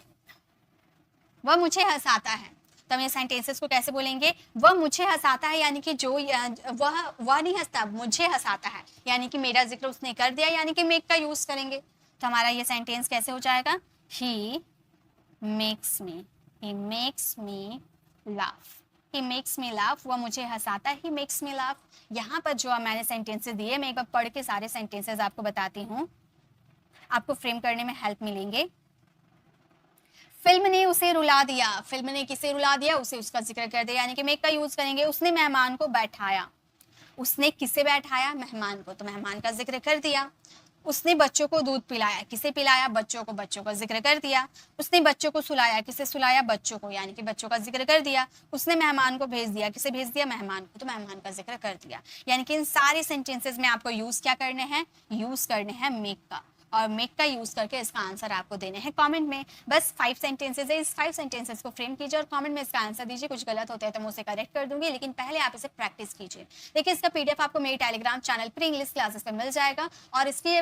वह मुझे हंसाता है। तो हम ये सेंटेंसेस को कैसे बोलेंगे? वह मुझे हंसाता है यानी कि जो वह नहीं हंसता, मुझे हंसाता है यानी कि मेरा जिक्र उसने कर दिया, यानी कि मेक का यूज करेंगे। तो हमारा ये सेंटेंस कैसे हो जाएगा? He makes me laugh, he makes me laugh. वह मुझे हंसाता है, ही मेक्स मी लाफ। यहाँ पर जो मैंने सेंटेंसेस दिए, मैं एक बार पढ़ के सारे सेंटेंसेस आपको बताती हूँ, आपको फ्रेम करने में हेल्प मिलेंगे। फिल्म ने उसे रुला दिया, फिल्म ने किसे रुला दिया? उसे, उसका जिक्र कर दिया यानी कि मेक का यूज करेंगे। उसने मेहमान को बैठाया, उसने किसे बैठाया? मेहमान को, तो मेहमान का जिक्र कर दिया। उसने बच्चों को दूध पिलाया, किसे पिलाया? बच्चों को, बच्चों का जिक्र कर दिया। उसने बच्चों को सुलाया, किसे सुलाया? बच्चों को, यानी कि बच्चों का जिक्र कर दिया। उसने मेहमान को भेज दिया, किसे भेज दिया? मेहमान को, तो मेहमान का जिक्र कर दिया। यानी कि इन सारे सेंटेंसेस में आपको यूज क्या करने हैं? यूज करने हैं मेक का, और मेक का यूज करके इसका आंसर आपको देने हैं कमेंट में। बस 5 सेंटेंसेस है, इस 5 सेंटेंसेस को फ्रेम कीजिए और कमेंट में इसका आंसर दीजिए। कुछ गलत होता है तो मैं उसे करेक्ट कर दूंगी, लेकिन पहले आप इसे प्रैक्टिस कीजिए। देखिए इसका पीडीएफ आपको मेरे Telegram channel pre English classes पर मिल जाएगा, और इसकी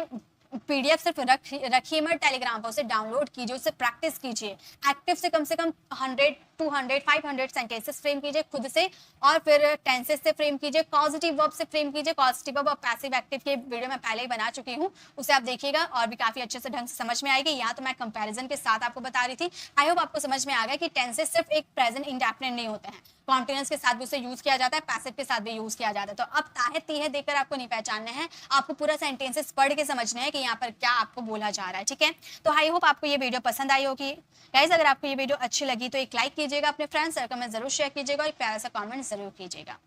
पीडीएफ सिर्फ रखिए मत टेलीग्राम पर, उसे डाउनलोड कीजिए, उससे प्रैक्टिस कीजिए। एक्टिव से कम 100, 200, 500 सेंटेंसेस फ्रेम कीजिए खुद से, और फिर टेंसेस से फ्रेम कीजिए, पॉजिटिव वर्ब से फ्रेम कीजिए। पॉजिटिव वर्ब और पैसिव एक्टिव की वीडियो मैं पहले ही बना चुकी हूँ, उसे आप देखिएगा और भी काफी अच्छे से ढंग से समझ में आएगी। यहाँ तो मैं कंपैरिजन के साथ आपको बता रही थी। आई होप आपको समझ में आ गया कि टेंसेस सिर्फ एक प्रेजेंट इंडेफिनिट नहीं होते हैं, कॉन्टिन्यूअस के साथ भी उसे यूज किया जाता है, पैसिव के साथ भी यूज किया जाता है। तो अब ताहे तीहे देकर आपको नहीं पहचानना है, आपको पूरा सेंटेंसेस पढ़ के समझना है कि यहाँ पर क्या आपको बोला जा रहा है, ठीक है। तो आई होप आपको ये वीडियो पसंद आई होगी। गाइस अगर आपको ये वीडियो अच्छी लगी तो एक लाइक कीजिएगा, अपने फ्रेंड्स सर्कल में जरूर शेयर कीजिएगा और एक प्यारा सा कमेंट जरूर कीजिएगा।